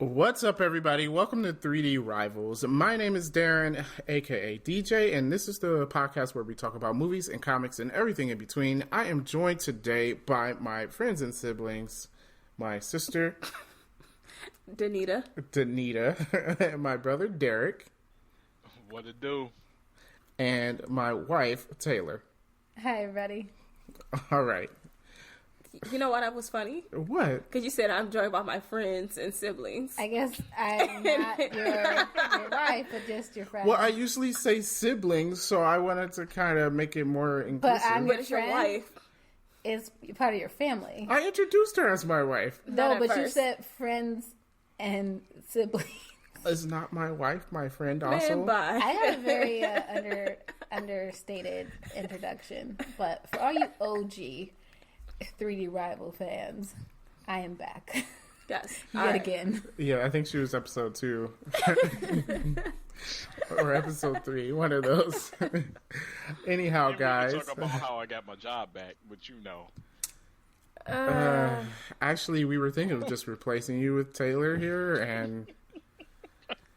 What's up, everybody? Welcome to 3D Rivals. My name is Darren, aka DJ, and this is the podcast where we talk about movies and comics and everything in between. I am joined today by my friends and siblings, my sister, Danita, and my brother, Derek. What it do? And my wife, Taylor. Hi, everybody. All right. you know what? That was funny. What? Because you said I'm joined by my friends and siblings. I guess I'm not your wife, but just your friend. Well, I usually say siblings, so I wanted to kind of make it more inclusive. But I'm But it's your friend. wife. It's part of your family. I introduced her as my wife. No, Not but at you first. said friends and siblings. Is not my wife my friend also? Man, bye. I had a very understated introduction, but for all you OG 3D Rival fans, I am back. Yes. Yet All right. again. Yeah, I think she was episode 2. Or episode 3, one of those. Anyhow, guys. We talk about how I got my job back, but you know. Actually, we were thinking of just replacing you with Taylor here, and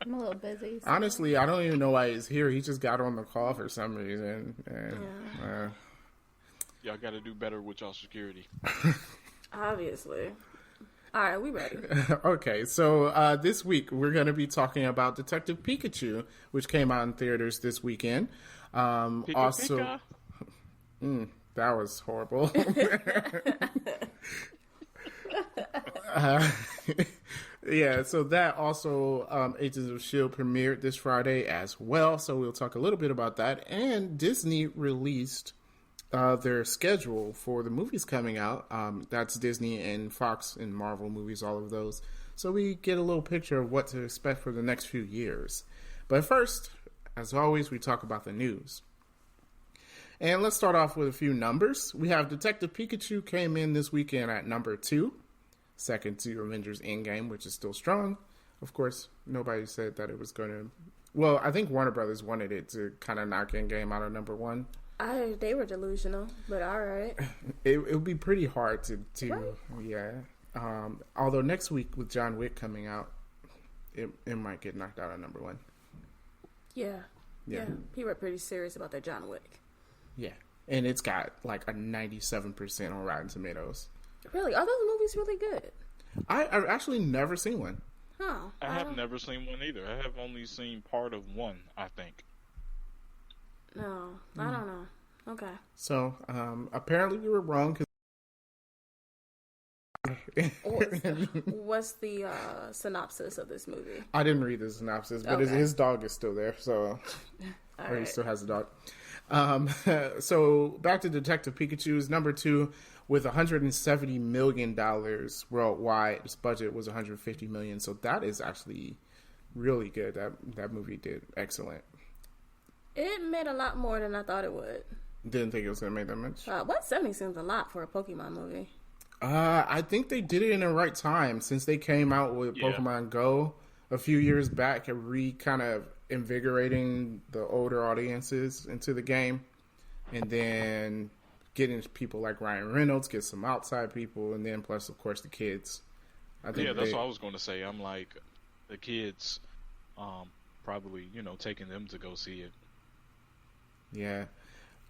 I'm a little busy. So. honestly, I don't even know why he's here. He just got on the call for some reason. And, Y'all got to do better with y'all security. Obviously. All right, we ready. Okay, so this week we're going to be talking about Detective Pikachu, which came out in theaters this weekend. Pika, Also, Pika. that was horrible. Yeah, so that also, Agents of S.H.I.E.L.D. premiered this Friday as well, so we'll talk a little bit about that. And Disney released their schedule for the movies coming out. That's Disney and Fox and Marvel movies, all of those. So we get a little picture of what to expect for the next few years. But first, as always, we talk about the news. And let's start off with a few numbers. We have Detective Pikachu came in this weekend at number 2. Second to Avengers Endgame, which is still strong. Of course, nobody said that it was going to... Well, I think Warner Brothers wanted it to kind of knock Endgame out of number 1. They were delusional, but all right. It would be pretty hard to Right. yeah. Although next week with John Wick coming out, it might get knocked out of number 1. Yeah. Yeah. People are pretty serious about that John Wick. Yeah. And it's got like a 97% on Rotten Tomatoes. Really? Are those movies really good? I've actually never seen one. Huh. I have never seen one either. I have only seen part of one, I think. No, I don't know. Okay. So apparently we were wrong. What's the synopsis of this movie? I didn't read the synopsis, but Okay. his dog is still there, so All or he right. still has a dog. So back to Detective Pikachu's number 2 with $170 million worldwide. Its budget was $150 million, so that is actually really good. That movie did excellent. It made a lot more than I thought it would. Didn't think it was gonna make that much. 170 seems a lot for a Pokemon movie. I think they did it in the right time since they came out with Yeah. Pokemon Go a few years back, kind of invigorating the older audiences into the game, and then getting people like Ryan Reynolds, get some outside people, and then plus of course the kids. I think Yeah, that's what I was going to say. I'm like, the kids, probably, taking them to go see it. Yeah.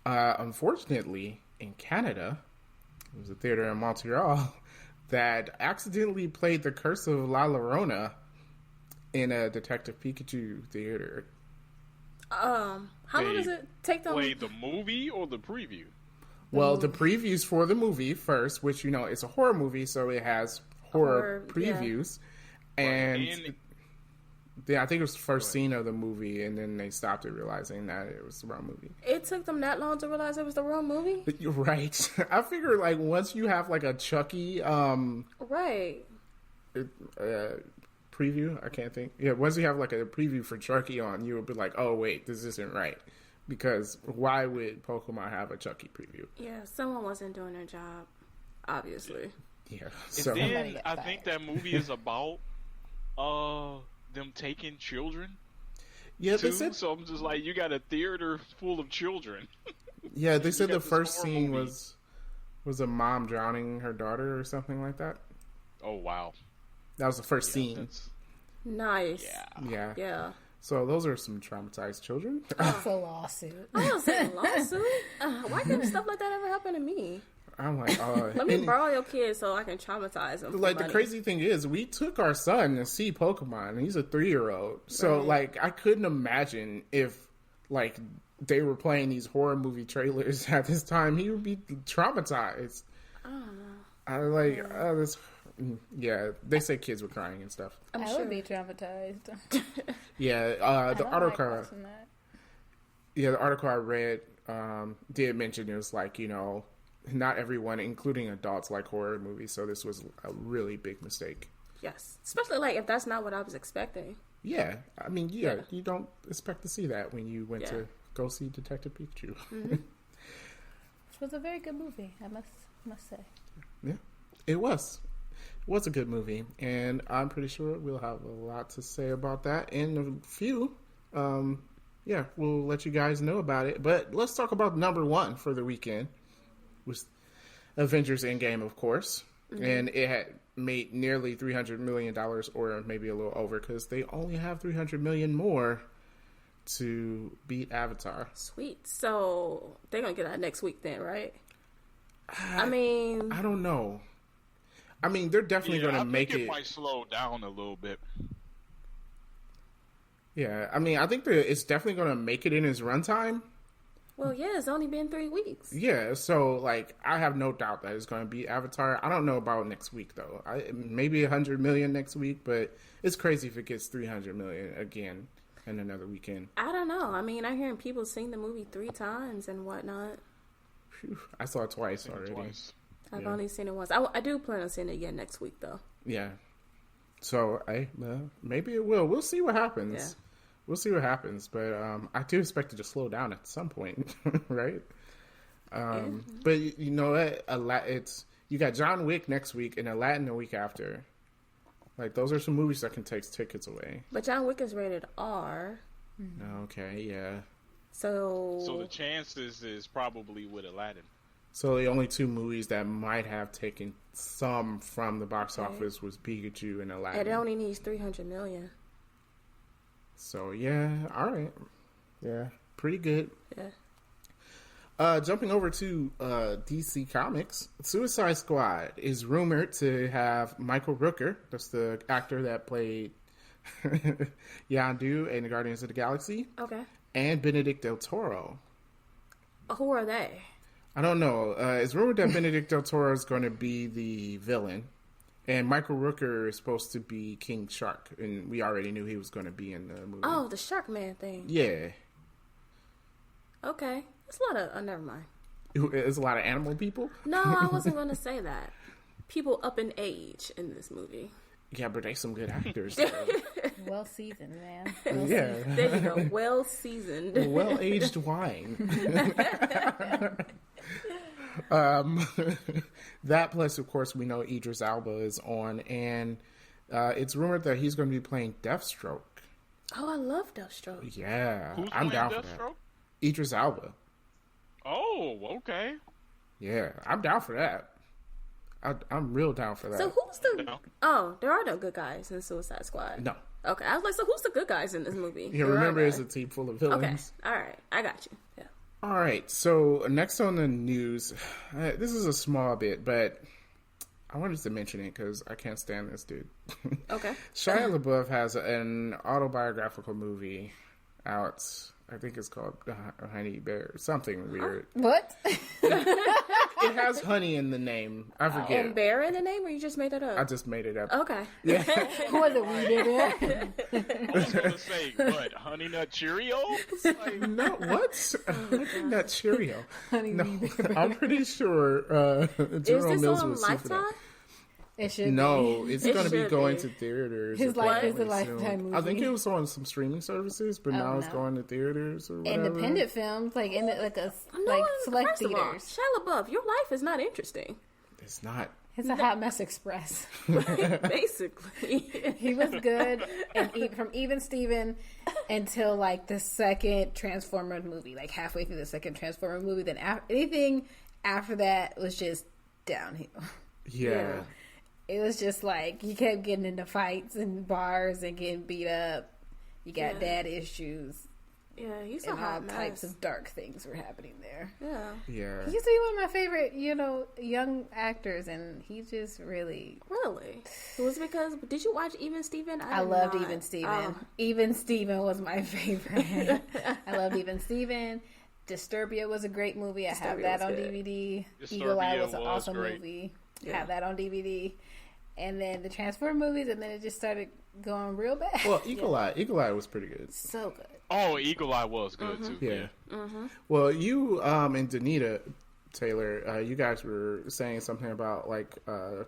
Unfortunately, in Canada, there was a theater in Montreal that accidentally played The Curse of La Llorona in a Detective Pikachu theater. How long does it take them? Wait, the movie or the preview? Well, the previews for the movie first, which, it's a horror movie, so it has horror Horror, yeah. previews. Right, And I think it was the first scene of the movie, and then they stopped it realizing that it was the wrong movie. It took them that long to realize it was the wrong movie? But you're right. I figure, like, once you have, like, a Chucky Right. preview, I can't think. Yeah, once you have, like, a preview for Chucky on, you would be like, oh, wait, this isn't right. Because why would Pokemon have a Chucky preview? Yeah, someone wasn't doing their job, obviously. Yeah. And So, then I think that movie is about them taking children yeah, they too. said, So I'm just like, you got a theater full of children. yeah, they said got the this first horror scene movie. was a mom drowning her daughter or something like that. Oh wow, That was the first yeah, scene. that's Nice. Yeah. Yeah. So those are some traumatized children. That's a lawsuit. I was saying lawsuit. Why couldn't stuff like that ever happen to me? I'm like, Let me borrow your kid so I can traumatize him. Like, the crazy thing is, we took our son to see Pokemon, and he's a 3-year-old. So, like, I couldn't imagine if, like, they were playing these horror movie trailers at this time. He would be traumatized. I like, yeah, they say kids were crying and stuff. I would be traumatized. Yeah, the article, watching that. yeah, the article I read did mention it was like, not everyone, including adults, like horror movies. So this was a really big mistake. Yes, especially like if that's not what I was expecting. Yeah, I mean, you don't expect to see that when you went to go see Detective Pikachu. Which was a very good movie, I must say. Yeah, it was. It was a good movie, and I'm pretty sure we'll have a lot to say about that in a few. Yeah, we'll let you guys know about it. But let's talk about number one for the weekend. Was Avengers Endgame, of course, and it had made nearly $300 million, or maybe a little over, because they only have $300 million more to beat Avatar. Sweet. So they're gonna get that next week then, right? I mean, I don't know. I mean, they're definitely going to make it. It might slow down a little bit. Yeah, I mean, I think that it's definitely going to make it in its runtime. well, yeah, it's only been 3 weeks. Yeah, so like I have no doubt that it's going to be Avatar. I don't know about next week though. Maybe 100 million next week, but it's crazy if it gets 300 million again in another weekend. I don't know. I mean, I'm hearing people sing the movie 3 times and whatnot. Phew, I saw it twice already. I've only seen it once. I do plan on seeing it again next week though. Yeah. So maybe it will. We'll see what happens. Yeah. We'll see what happens, but I do expect it to slow down at some point, right? But you know what? You got John Wick next week and Aladdin the week after. Like those are some movies that can take tickets away. But John Wick is rated R. Okay, yeah. So the chances is probably with Aladdin. So the only 2 movies that might have taken some from the box office was Pikachu and Aladdin. it only needs 300 million. So yeah, all right, yeah, pretty good. Yeah. Jumping over to DC Comics, Suicide Squad is rumored to have Michael Rooker, that's the actor that played Yondu in the Guardians of the Galaxy, Okay. and Benedict Del Toro. Who are they? I don't know. It's rumored that Benedict Del Toro is going to be the villain, and Michael Rooker is supposed to be King Shark, and we already knew he was going to be in the movie. Oh, the Shark Man thing. Yeah. Okay. It's a lot of... never mind. It's a lot of animal people? No, I wasn't going to say that. People up in age in this movie. Yeah, but they some good actors. Though. Well seasoned, man. Yeah. There you go. Well seasoned. Well-aged wine. That plus, of course, we know Idris Elba is on, and it's rumored that he's going to be playing Deathstroke. Oh, I love Deathstroke. Yeah, Who's I'm playing down for Deathstroke? that. Idris Elba. Oh, okay. Yeah, I'm down for that. I'm real down for that. So who's the... No. Oh, there are no good guys in Suicide Squad. No. Okay, I was like, so who's the good guys in this movie? Yeah, There remember, are it's a none. team full of Okay, villains. all right. I got you. Yeah. All right, so next on the news, this is a small bit, but I wanted to mention it because I can't stand this dude. Okay. Shia LaBeouf has an autobiographical movie out. I think it's called Honey Bear, something weird. What? It has honey in the name. I forget. And Bear in the name, or you just made it I up? just made it up. Okay. Who was it? We did it. I was going to say, what, Honey Nut Cheerios? Like, No, what? Honey Nut Cheerio. Honey No, Bear. I'm pretty sure Is Jerome this Mills on was sued for that. Lifetime? It should No, be. it's It going to be should going be. to theaters. His life is a apparently Lifetime soon. movie. I think it was on some streaming services, but now it's no. going to theaters or whatever. Independent films, like in like a No, like select first of all, theaters. Shia LaBeouf, your life is not interesting. It's not. It's a hot mess express. Basically. He was good and from Even Steven until like the second Transformers movie, like halfway through the second Transformers movie. Then anything after that was just downhill. Yeah. Yeah. It was just like he kept getting into fights and bars and getting beat up. You got dad issues. Yeah, he's a and all hot types mess. of dark things were happening there. Yeah. Yeah. He used to be one of my favorite, young actors, and he just really. Really? It was because, did you watch Even Steven? I loved Even Steven. Even Steven was my favorite. I loved Even Steven. Disturbia was a great movie. I have Disturbia that was on good. DVD. Disturbia Eagle Eye was an was awesome great. movie. Yeah. Have that on DVD. And then the Transformer movies, and then it just started going real bad. Well, Eagle Eye was pretty good. So good. Oh, Eagle Eye was good too. Yeah. Mm-hmm. Well, you and Danita Taylor, you guys were saying something about like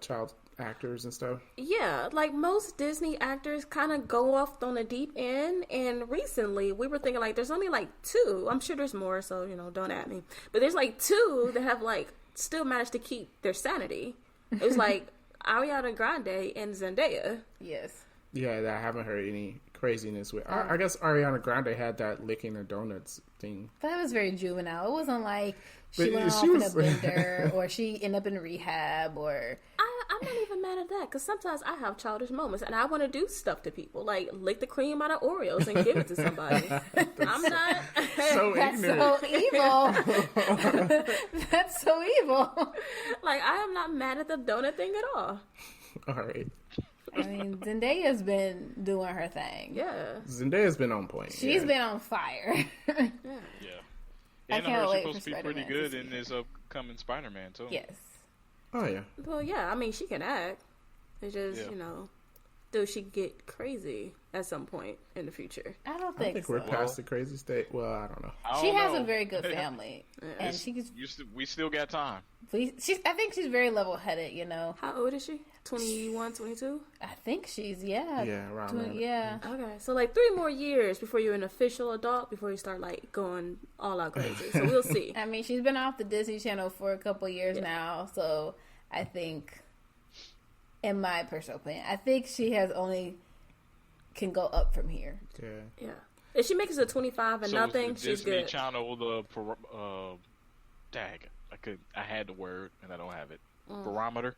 child actors and stuff. Yeah, like most Disney actors kind of go off on the deep end. And recently we were thinking like there's only like 2. I'm sure there's more, so, don't at me. But there's like 2 that have like still managed to keep their sanity. It was like Ariana Grande and Zendaya. Yes. Yeah, I haven't heard any craziness with. I guess Ariana Grande had that licking the donuts thing. That was very juvenile. It wasn't like she But went she off in was- a bender or she ended up in rehab or... I'm not even mad at that because sometimes I have childish moments and I want to do stuff to people, like lick the cream out of Oreos and give it to somebody. I'm not. So That's ignorant. so evil. That's so evil. Like, I am not mad at the donut thing at all. All right. I mean, Zendaya's been doing her thing. Yeah. Zendaya's been on point. She's yeah. been on fire. Yeah. I And I can't heard wait she's for supposed to be pretty Spider-Man to good see in her. this upcoming Spider-Man too. Yes. Oh yeah. Well, yeah. I mean, she can act. It's just, Yeah. does she get crazy at some point in the future? I don't I think, think so. we're past the crazy state. Well, I don't know. I She don't has know. a very good family. And We still got time. I think she's very level-headed, How old is she? 21, 22? I think she's, yeah. Yeah, around there. Yeah. Okay. So, like, 3 more years before you're an official adult, before you start, like, going all out crazy. So, we'll see. I mean, she's been off the Disney Channel for a couple years now, so I think, in my personal opinion, I think she can go up from here. Yeah. Yeah. If she makes it to 25 and So nothing, the she's Disney good. Channel, tag. I had the word and I don't have it. Barometer.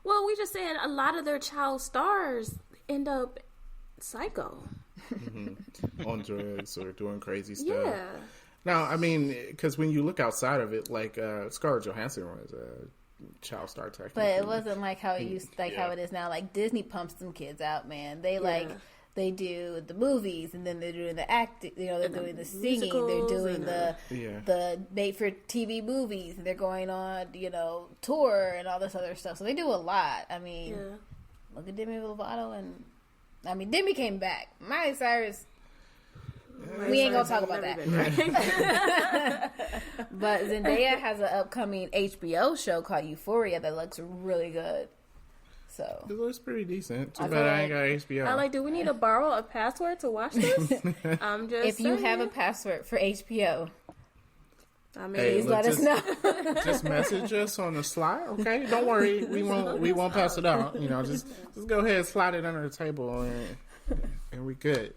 Well, we just saying a lot of their child stars end up psycho. On drugs or doing crazy stuff. Yeah. Now, I mean, because when you look outside of it, like Scarlett Johansson was a child star technically. But it wasn't like how it used, like Yeah. how it is now. Like Disney pumps them kids out, man. They they do the movies, and then they're doing the acting. They're And the doing the singing. They're musicals doing and the made for TV movies. And they're going on, tour and all this other stuff. So they do a lot. I mean, Yeah. look at Demi Lovato, and I mean Demi came back. Miley Cyrus. We ain't gonna talk about that. But Zendaya has an upcoming HBO show called Euphoria that looks really good. So It looks pretty decent. Too I bad feel I ain't got HBO. I like, do we need to borrow a password to watch this? I'm just if you saying. have a password for HBO, I mean, Hey, please look, let us just- know. Just message us on the slide, okay? Don't worry, we won't pass it out. Just go ahead and slide it under the table, and we good.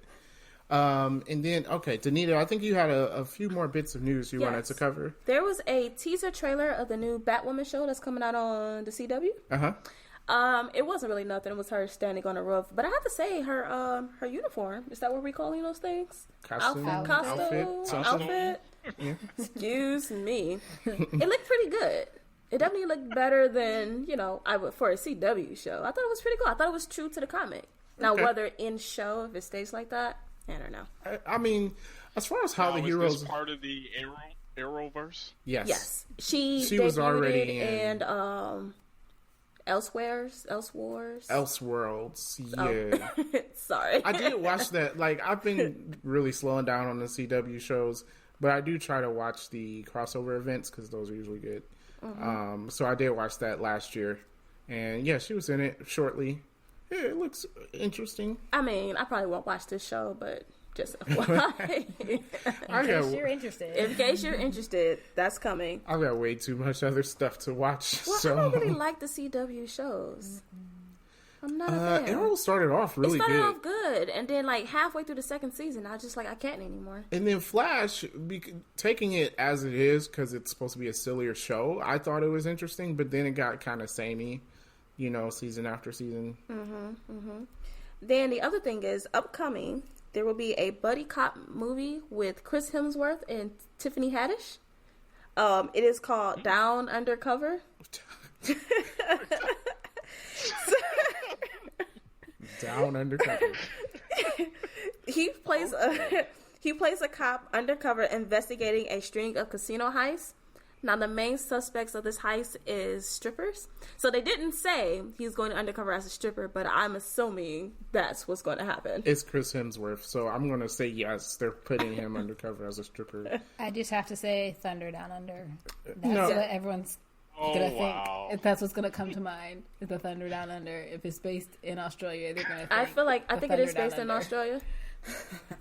And then Danita, I think you had a few more bits of news you wanted Yes. to cover. there was a teaser trailer of the new Batwoman show that's coming out on the CW. It wasn't really nothing. It was her standing on a roof. But I have to say, her uniform, is that what we're calling those things? Costume, Outfit. something. Yeah. Excuse me. It looked pretty good. It definitely looked better than, for a CW show. I thought it was pretty cool. I thought it was true to the comic. Now, Okay. whether in show, if it stays like that, I don't know. I mean, as far as how the Is heroes, this part of the Arrowverse? yes, Yes. She was debuted already it in- and Elseworlds. Elseworlds. Yeah. Sorry. I did watch that. Like, I've been really slowing down on the CW shows, but I do try to watch the crossover events because those are usually good. So I did watch that last year, and yeah, she was in it shortly. Yeah, it looks interesting. I mean, I probably won't watch this show, but just FYI. In case you're interested. In case you're interested, that's coming. I've got way too much other stuff to watch. Well, so I don't really like the CW shows. I'm not a fan. Arrow started off really it started good. off good, and then like halfway through the second season, I was just like, I can't anymore. And then Flash, taking it as it is because it's supposed to be a sillier show, I thought it was interesting, but then it got kind of samey. season after season. Then the other thing is, upcoming, there will be a buddy cop movie with Chris Hemsworth and Tiffany Haddish. It is called Down Undercover. Down Undercover. He plays a cop undercover investigating a string of casino heists. Now, the main suspects of this heist is strippers. So they didn't say he's going undercover as a stripper, but I'm assuming that's what's going to happen. It's Chris Hemsworth, so I'm going to say yes, they're putting him undercover as a stripper. I just have to say Thunder Down Under. That's No. what everyone's gonna think. If that's what's gonna come to mind, is the Thunder Down Under. If it's based in Australia, they're gonna think I think it is based in Australia.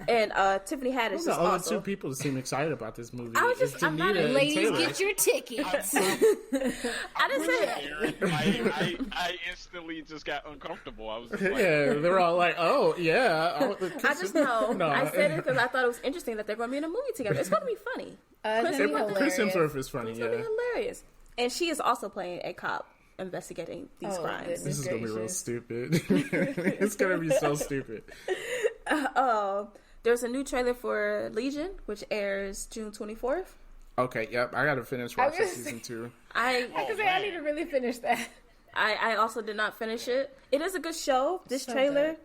And Tiffany Haddish is Those are the only also. two people that seem excited about this movie. I was just- It's I'm not Danita and Ladies, Taylor. get your tickets. I didn't say that. I instantly just got uncomfortable. I was just like, Yeah, they're all like, "Oh, yeah." I just know. No. I said it because I thought it was interesting that they're going to be in a movie together. It's going to be funny. It's gonna be Chris hilarious. Hemsworth is funny. It's going to Yeah, be hilarious. And she is also playing a cop investigating these crimes. goodness. this is gonna be real gracious. stupid. It's gonna be so stupid. There's a new trailer for Legion, which airs June 24th. Okay, yep. I gotta finish I watching was- season 2. I I need to really finish that. I also did not finish it. It is a good show. This So trailer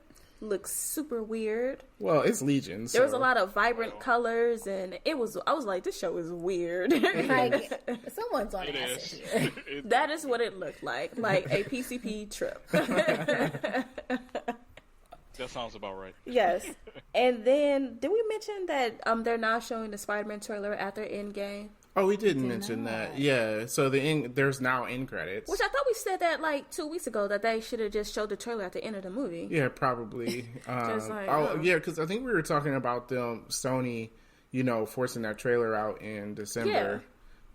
looks super weird. Well, it's Legion. So. There was a lot of vibrant colors, and I was like, this show is weird. Like, someone's on it acid is. here. That is what it looked like a PCP trip. That sounds about right. Yes. And then, did we mention that they're now showing the Spider-Man trailer after Endgame? Oh, we didn't mention that. Yeah. So there's now end credits. Which I thought we said that like 2 weeks ago, that they should have just showed the trailer at the end of the movie. Yeah, probably. Just like, yeah, because I think we were talking about Sony, forcing that trailer out in December.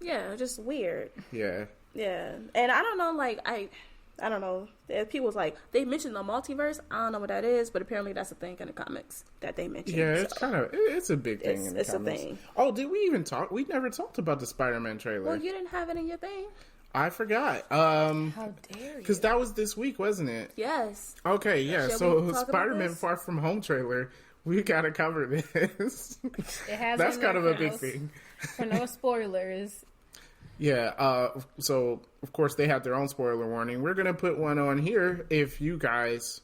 Yeah, just weird. Yeah. Yeah. And I don't know, like, I don't know. People was like, they mentioned the multiverse. I don't know what that is, but apparently that's a thing in the comics that they mentioned. Yeah, it's so. it's a big thing It's- in the it's a comics. thing. Oh, did we even talk? We never talked about the Spider-Man trailer. Well, you didn't have it in your thing? I forgot. How dare you? Because that was this week, wasn't it? Yes. Okay, yeah. Shall So we talk about Spider-Man this? Far From Home trailer, we gotta cover this. It has That's on kind of a there big for thing. For no spoilers. Yeah, so of course they have their own spoiler warning. We're gonna put one on here if you guys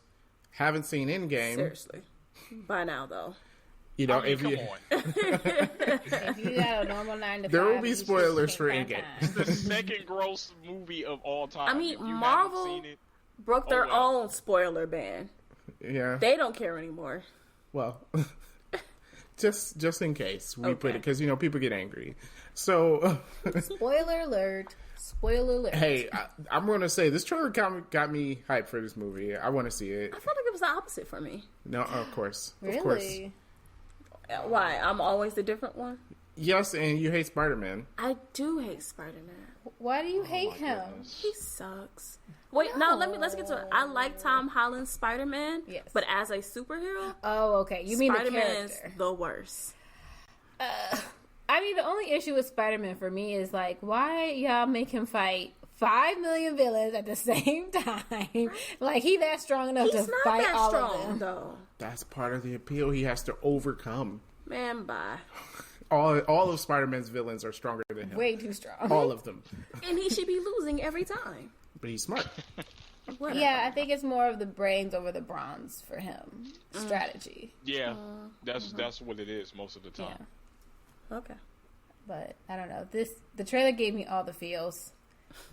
haven't seen Endgame. Seriously. By now, though. I mean, If come you on. If you got a normal 9 to 5, There will be you just spoilers can't for find Endgame. time. The second gross movie of all time. I mean, If you haven't Marvel- seen it, Broke their wow. own spoiler ban. yeah, They don't care anymore. well, just in case we put Okay. it because people get angry. So Spoiler alert. Spoiler alert. hey, I'm gonna say this trailer got me hyped for this movie. I want to see it. I felt like it was the opposite for me. No, of course, of course. Really? Why? I'm always the different one? Yes, and you hate Spider-Man. I do hate Spider-Man. Why do you hate him? goodness. He sucks. Wait, no, let's get to it. I like Tom Holland's Spider-Man, Yes. but as a superhero, Oh, okay. You mean the Spider-Man's character. the worst. I mean, the only issue with Spider-Man for me is, like, why y'all make him fight 5 million villains at the same time? Like, he that strong enough He's to not fight that all of strong, them. though. That's part of the appeal. He has to overcome. Man, bye. All of Spider-Man's villains are stronger than him. Way too strong. All of them. And he should be losing every time. But he's smart. Whatever. Yeah, I think it's more of the brains over the bronze for him. Strategy. Yeah, that's what it is most of the Yeah. time. Okay. But I don't know. The trailer gave me all the feels.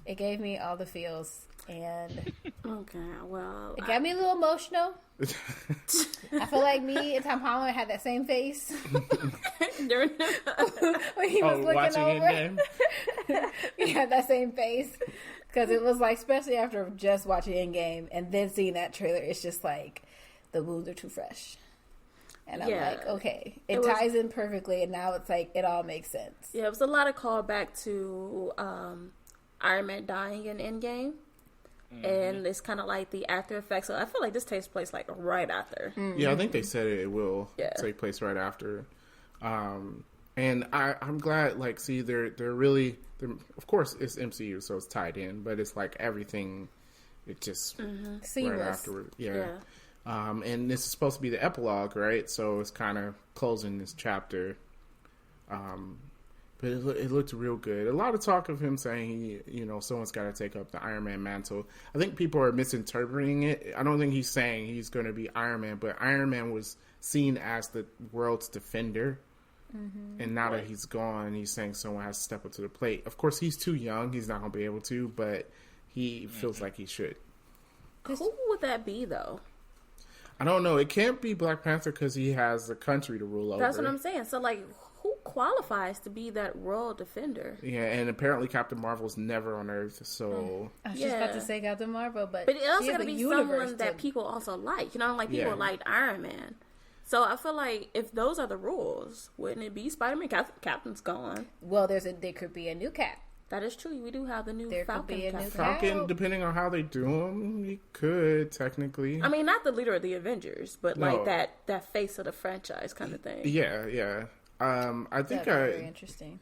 It gave me all the feels, and Okay, well. it got me a little emotional. I feel like me and Tom Holland had that same face During when he was looking watching over. Endgame? We had that same face because it was like, especially after just watching Endgame and then seeing that trailer, it's just like the wounds are too fresh. And I'm Yeah. like, okay, It it was- ties in perfectly, and now it's like it all makes sense. Yeah, it was a lot of callback to Iron Man dying in Endgame. And it's kind of like the after effects. So I feel like this takes place like right after. Yeah, I think they said it will Yeah. take place right after. And I'm glad, like, see, they're of course, it's MCU, so it's tied in, but it's like everything It just Seamless. right afterward. Yeah. And this is supposed to be the epilogue, right? So it's kind of closing this chapter. But it looked real good. A lot of talk of him saying someone's got to take up the Iron Man mantle. I think people are misinterpreting it. I don't think he's saying he's going to be Iron Man, but Iron Man was seen as the world's defender. Mm-hmm. And now that he's gone, he's saying someone has to step up to the plate. Of course, he's too young. He's not going to be able to, but he feels like he should. Who would that be, though? I don't know. It can't be Black Panther because he has the country to rule over. That's what I'm saying. So, who qualifies to be that world defender? Yeah, and apparently Captain Marvel's never on Earth, so... I was just about to say Captain Marvel, but it also got to be someone that people also like. People liked Iron Man. So I feel like if those are the rules, wouldn't it be Spider-Man? Captain's gone. Well, there could be a new Cap. That is true. We do have the new There Falcon. could be a new Falcon, depending on how they do him, he could, technically. I mean, not the leader of the Avengers, but that face of the franchise kind of thing. Yeah. I think very interesting.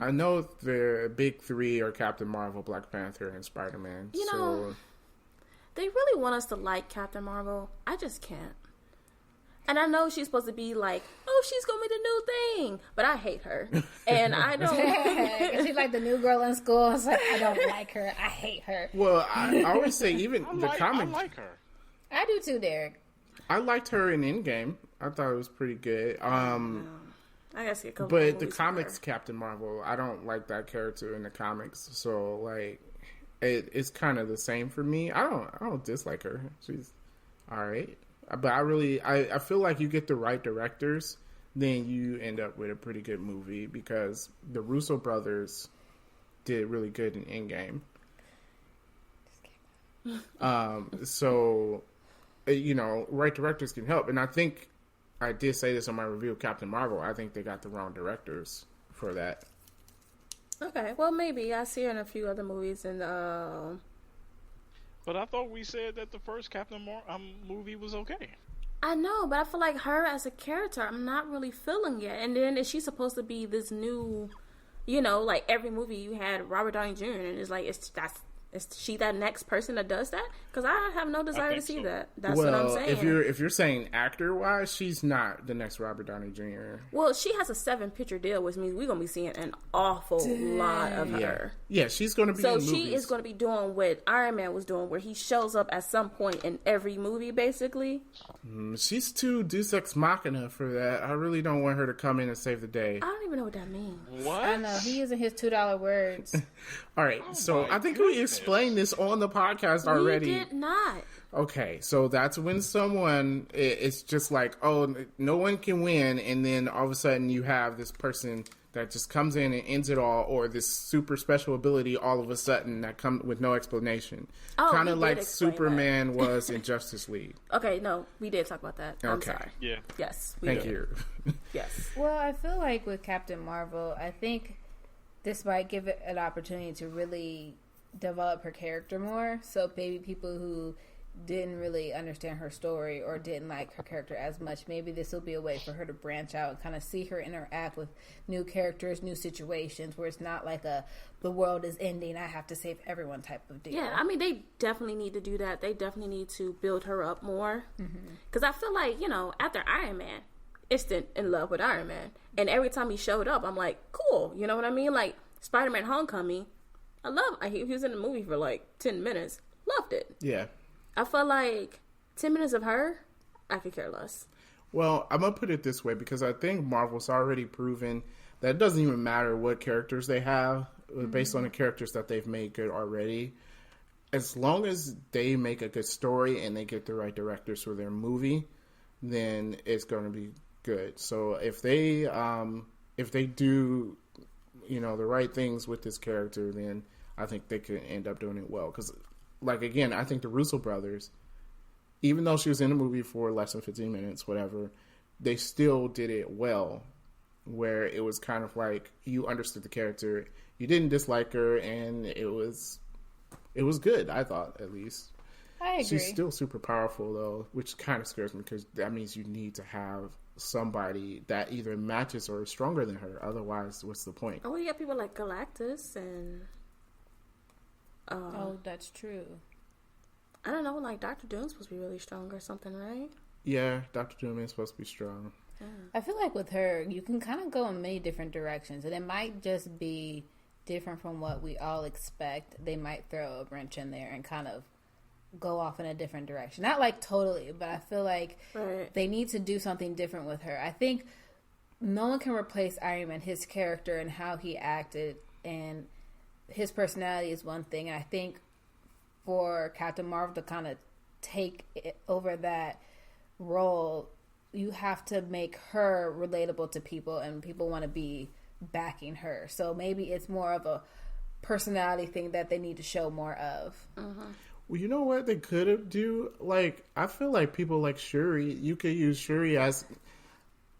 I know the big three are Captain Marvel, Black Panther, and Spider-Man. They really want us to like Captain Marvel. I just can't. And I know she's supposed to be like, oh, she's going to be the new thing. But I hate her. And I don't... She's like the new girl in school. It's like, I don't like her. I hate her. Well, I always say, even the comic... I like her. I do too, Derek. I liked her in Endgame. I thought it was pretty good. I gotta see a couple But the comics Captain Marvel, I don't like that character in the comics. So, it's kind of the same for me. I don't dislike her. She's all right. But I feel like you get the right directors, then you end up with a pretty good movie because the Russo brothers did really good in Endgame. So, right directors can help. And I think I did say this on my review of Captain Marvel. I think they got the wrong directors for that. Okay, well, maybe. I see her in a few other movies and But I thought we said that the first Captain movie was okay. I know, but I feel like her as a character, I'm not really feeling yet. And then is she supposed to be this new, every movie you had Robert Downey Jr. and it's like, is she that next person that does that? Because I have no desire to see that. That's what I'm saying. If you're saying actor wise, she's not the next Robert Downey Jr. Well, she has a 7-picture deal, which means we're gonna be seeing an awful lot of her. Yeah, she's gonna be. So in she movies. is gonna be doing what Iron Man was doing, where he shows up at some point in every movie, basically. She's too Deus Ex Machina for that. I really don't want her to come in and save the day. I don't even know what that means. What? I know he using his $2 words. All right, so I think we explained this on the podcast already. We did not. Okay, so that's when it's just like, oh, no one can win, and then all of a sudden you have this person that just comes in and ends it all, or this super special ability all of a sudden that comes with no explanation. Oh, kind of like Superman was in Justice League. Okay, no, we did talk about that. I'm sorry. Yeah. Yes, we Thank did. you. Yes. Well, I feel like with Captain Marvel, I think this might give it an opportunity to really develop her character more. So maybe people who didn't really understand her story or didn't like her character as much, maybe this will be a way for her to branch out and kind of see her interact with new characters, new situations, where it's not like the world is ending, I have to save everyone type of deal. Yeah, I mean, they definitely need to do that. They definitely need to build her up more. Because I feel like, after Iron Man, instant in love with Iron Man. And every time he showed up, I'm like, cool. You know what I mean? Like, Spider-Man Homecoming, he was in the movie for like 10 minutes. Loved it. Yeah. I felt like 10 minutes of her, I could care less. Well, I'm going to put it this way, because I think Marvel's already proven that it doesn't even matter what characters they have, based on the characters that they've made good already. As long as they make a good story and they get the right directors for their movie, then it's going to be good. So if they do, the right things with this character, then I think they could end up doing it well. Because, again, I think the Russo brothers, even though she was in the movie for less than 15 minutes, whatever, they still did it well, where it was kind of like you understood the character, you didn't dislike her, and it was good, I thought, at least. I agree. She's still super powerful, though, which kind of scares me, because that means you need to have somebody that either matches or is stronger than her. Otherwise, what's the point? Oh, you got people like Galactus and... oh, that's true. I don't know, like Doctor Doom's supposed to be really strong or something, right? Yeah, Dr. Doom is supposed to be strong. I feel like with her, you can kind of go in many different directions, and it might just be different from what we all expect. They might throw a wrench in there and kind of go off in a different direction. Not like totally, but I feel like they need to do something different with her. I think no one can replace Iron Man, his character and how he acted, and his personality is one thing. And I think for Captain Marvel to kind of take over that role, you have to make her relatable to people, and people want to be backing her. So maybe it's more of a personality thing that they need to show more of. Well, you know what they could do? Like, I feel like people like Shuri, you could use Shuri as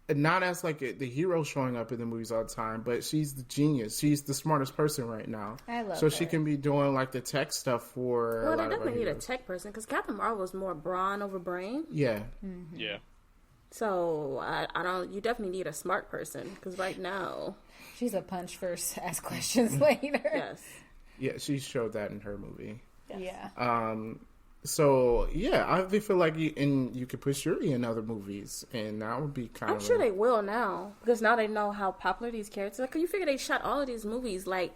not as like the hero showing up in the movies all the time, but she's the genius. She's the smartest person right now. I love so her. She can be doing like the tech stuff for. Well, they definitely need a tech person because Captain Marvel is more brawn over brain. Yeah. Yeah. So I don't. You definitely need a smart person because right now she's a punch first, ask questions later. Yes. Yeah, she showed that in her movie. Yeah. So yeah, I feel like you could put Shuri in other movies, and that would be kind of. I'm sure they will now because now they know how popular these characters are. Cause you figure they shot all of these movies like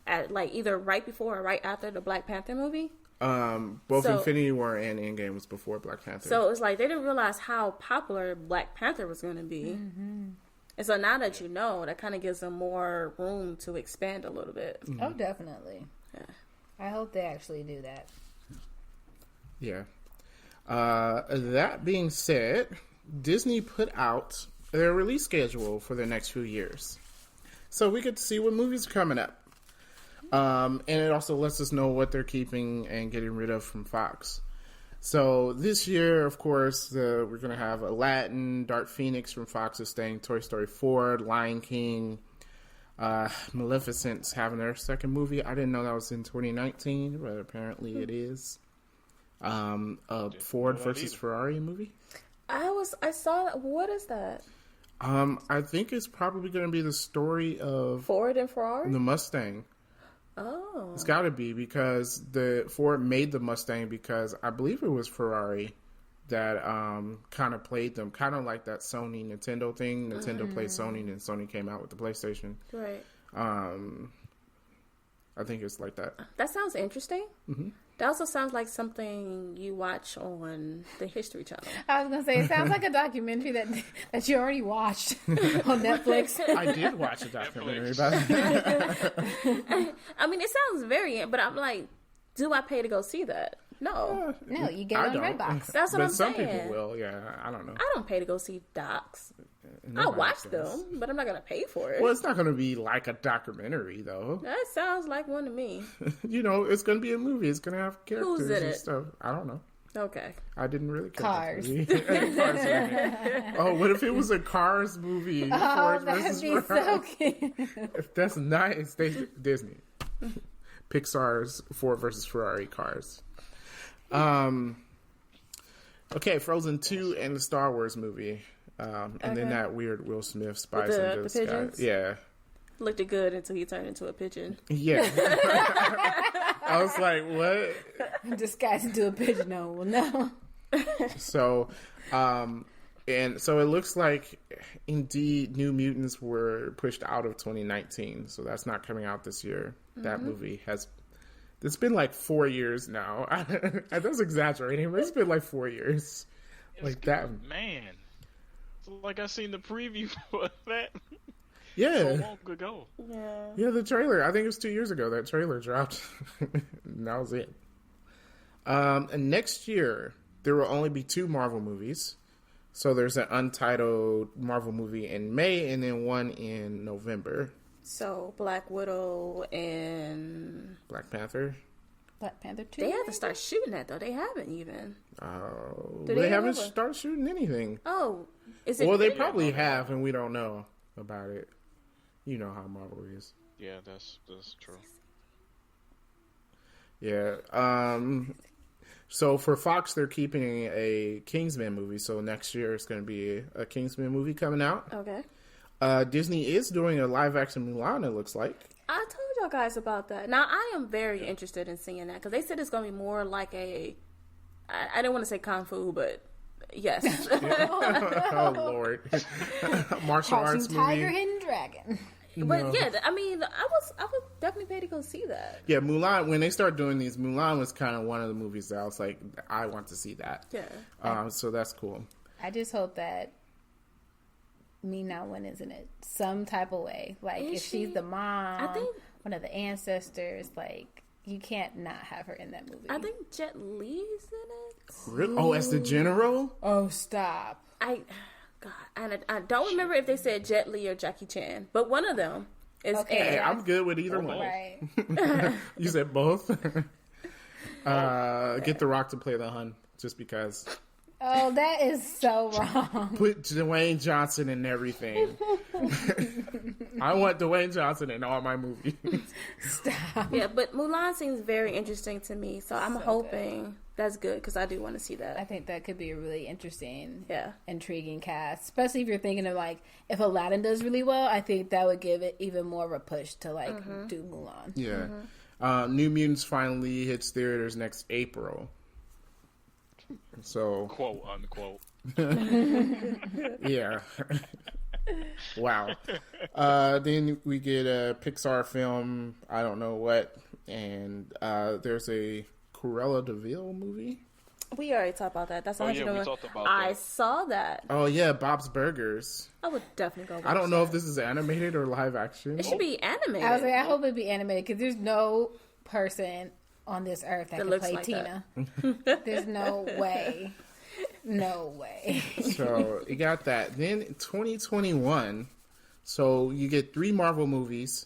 at like either right before or right after the Black Panther movie. Both Infinity War and Endgame was before Black Panther. So it was like they didn't realize how popular Black Panther was going to be. And so now that you know, that kind of gives them more room to expand a little bit. Oh, definitely. Yeah. I hope they actually do that. Yeah. That being said, Disney put out their release schedule for the next few years. So we get to see what movies are coming up. And it also lets us know what they're keeping and getting rid of from Fox. So this year, of course, we're going to have Aladdin, Dark Phoenix from Fox is staying, Toy Story 4, Lion King, Maleficent's having their second movie. I didn't know that was in 2019, but apparently it is. Ford versus Ferrari movie. I saw that. What is that? I think it's probably going to be the story of Ford and Ferrari? the Mustang. Oh. It's got to be because the Ford made the Mustang because I believe it was Ferrari that kind of played them, kind of like that Sony Nintendo thing. Nintendo played Sony, and Sony came out with the PlayStation. Right. I think it's like that. That sounds interesting. That also sounds like something you watch on the History Channel. I was going to say, it sounds like a documentary that you already watched on Netflix. I did watch a documentary about it. I mean, it sounds very, but I'm like, do I pay to go see that? No. No, you get I it on don't. Redbox. That's what But I'm some saying. people will, yeah. I don't know. I don't pay to go see docs. I'll Nobody watch does. them, but I'm not going to pay for it. Well, it's not going to be like a documentary, though. That sounds like one to me. You know, it's going to be a movie. It's going to have characters Who's in and it? stuff. I don't know. Okay. I didn't really care. Cars. About the movie. Cars movie. Oh, what if it was a Cars movie? Oh, Ford that'd versus be so Ferrari? cute. That's nice. Disney. Pixar's Ford versus Ferrari cars. Okay, Frozen 2 and the Star Wars movie. And then that weird Will Smith Spice the into the Sky. pigeons? Yeah. Looked good until he turned into a pigeon. Yeah. I was like, what? Disguised into a pigeon. No, well, no. So, and so it looks like indeed New Mutants were pushed out of 2019. So that's not coming out this year. That movie it's been like 4 years now. That's exaggerating, but it's been like 4 years. Like that. Man. It's like I seen the preview for that Yeah. so long ago. Yeah. Yeah, the trailer. I think it was 2 years ago that trailer dropped. And that was it. And next year, there will only be 2 Marvel movies. So there's an untitled Marvel movie in May and then one in November. So Black Widow and Black Panther. Black Panther 2. they have to start shooting that though. They haven't even. Oh, Do they they haven't ever? started shooting anything. Oh, is it? Well, they probably have, and we don't know about it. You know how Marvel is. Yeah, that's true. Yeah. So for Fox, they're keeping a Kingsman movie. So next year, it's going to be a Kingsman movie coming out. Okay. Disney is doing a live action Mulan, it looks like. I told y'all guys about that. Now, I am very interested in seeing that because they said it's going to be more like I didn't want to say Kung Fu, but yes. Oh, Lord. Martial arts Crouching Tiger, movie. Hidden Dragon. But yeah, I mean, I would definitely pay to go see that. Yeah, Mulan, when they start doing these, Mulan was kind of one of the movies that I was like, I want to see that. Yeah. So that's cool. I just hope that Mina wins in it some type of way. Like, Is if she's the mom, I think one of the ancestors, like, you can't not have her in that movie. I think Jet Li's in it. Really? Oh, as the general? Oh, stop. God, and I don't remember if they said Jet Li or Jackie Chan, but one of them is Okay. in Hey, it. I'm good with either one. Right. You said both? Get The Rock to play the Hun, just because. Oh, that is so wrong. Put Dwayne Johnson in everything. I want Dwayne Johnson in all my movies. Stop. Yeah, but Mulan seems very interesting to me, so I'm So hoping that's good because I do want to see I that. think that could be a really interesting, Yeah. intriguing cast. Especially if you're thinking of, like, if Aladdin does really well, I think that would give it even more of a push to, like, do Mulan. Yeah. New Mutants finally hits theaters next April. So, Quote unquote. yeah. Wow. Then we get a Pixar film, I don't know what, and there's a Cruella de Vil movie. We already talked about that. That's Oh, yeah, we 100. talked about I that. saw that. Oh, yeah, Bob's Burgers. I would definitely go. Watch I don't know that. if this is animated or live action. It should be animated. I was like, I hope it'd be animated because there's no person on this earth that can looks play like Tina. There's no way. No way. So you got that. Then 2021, so you get 3 Marvel movies,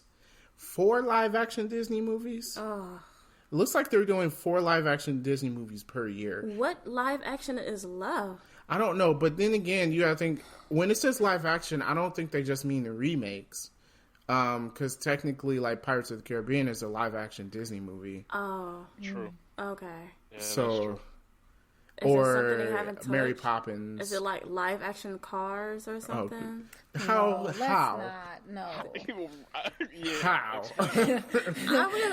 4 live action Disney movies. Oh, It looks like they're doing 4 live action Disney movies per year. what live action is love? I don't know, but then again, you gotta think when it says live action, I don't think they just mean the remakes. Because technically, like Pirates of the Caribbean is a live action Disney movie. Oh, True. okay. Yeah, that's So, true. Is it something they or haven't Mary touched? Poppins. Is it like live action Cars or something? How? No, let's How? not. No. Yeah. How? You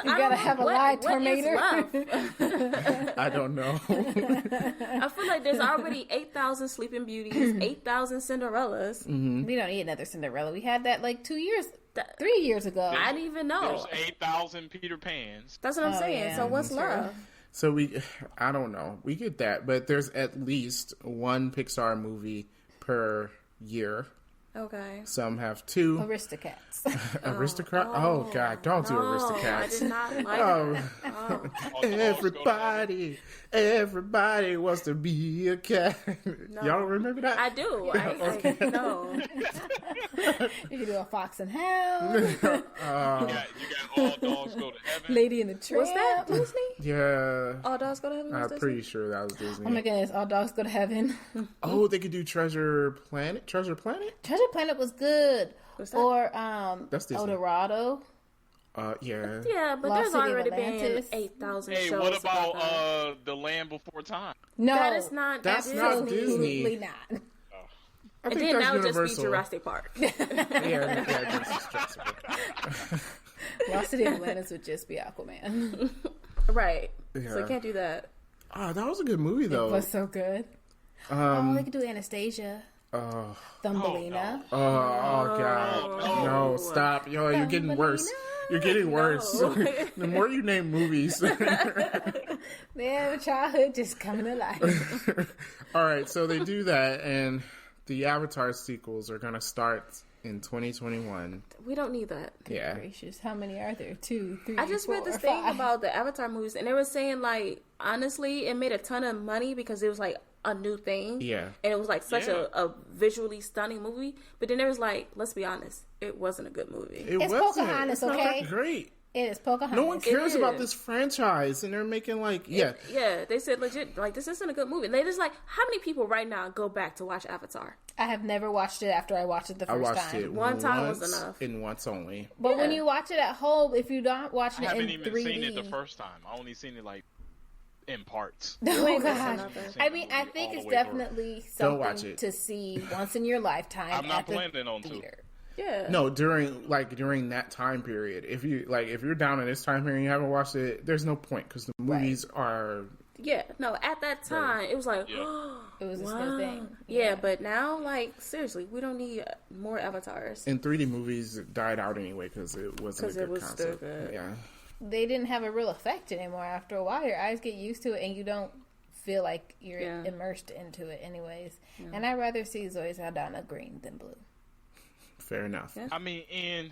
gotta have a live tornado. I don't know. I feel like there's already 8,000 Sleeping Beauties, 8,000 Cinderellas. We don't need another Cinderella. We had that like 3 years ago. I didn't even know. There's 8,000 Peter Pans. That's what I'm Oh, saying. yeah. So what's True. love? So I don't know. We get that, but there's at least 1 Pixar movie per year. Okay. Some have 2. Aristocats. Aristocrat? Oh, God, don't do I Aristocats. did not like Oh, that. Oh. everybody wants to be a cat. No. Y'all remember that? I do. I know. You can do a Fox and Hound. You got All Dogs Go to Heaven. Lady in the Tramp. Was that Disney? Yeah. All Dogs Go to Heaven? Was I'm Disney? pretty sure that was Disney. Oh my goodness, All Dogs Go to Heaven. Oh, they could do Treasure Planet? Treasure Planet? Treasure Planet was good. What's that? Or That's Disney. Eldorado. Yeah. Yeah, but Lost there's City of already been Atlantis. 8,000 Hey, shows. what about that. The Land Before Time? No, That is not. That's that not Disney. Disney. absolutely not. I And think then that's that would just be Universal. Jurassic Park. Yeah, that's stressful. Lost City of Atlantis would just be Aquaman. Right. So Yeah. you can't do that. Oh, that was a good movie, It though. was so good. Oh, they could do Anastasia. Oh, Thumbelina. oh, God. No, stop. Yo, you're getting worse. You're getting worse. The more you name movies. Man, childhood just coming to life. All right, so they do that, and the Avatar sequels are going to start in 2021. We don't need that. Yeah. Gracious, how many are there? 2, 3, I just read 4, this thing 5. about the Avatar movies, and they were saying, like, honestly, it made a ton of money because it was, like, a new thing. Yeah. And it was, like, such Yeah. a visually stunning movie. But then there was, like, let's be honest, it wasn't a good movie. It It's wasn't. Pocahontas, It's not okay? that great. It is Pocahontas. No one cares about is. this franchise, and they're making, like, yeah. Yeah, they said legit, like, this isn't a good movie. And they just, like, how many people right now go back to watch Avatar? I have never watched it after I watched it the I first watched time. it One time was once enough. and once only. But when Yeah. you watch it at home, if you're not watching I it haven't in even 3D, seen it the first time. I only seen it like in parts. Oh ain't missing gosh! nothing. I mean, I All think the it's way through. definitely Go watch something it. to see once in your lifetime. I'm not at the planning on to. theater. Yeah. No, during that time period. If you're down in this time period and you haven't watched it, there's no point because the movies are. Yeah, no, at that time, it was like, It was a wow. good thing. Yeah, but now, like, seriously, we don't need more avatars. And 3D movies died out anyway because it wasn't a good concept. Still good. Yeah. They didn't have a real effect anymore. After a while, your eyes get used to it, and you don't feel like you're immersed into it anyways. Yeah. And I'd rather see Zoe Saldana green than blue. Fair enough. I mean, and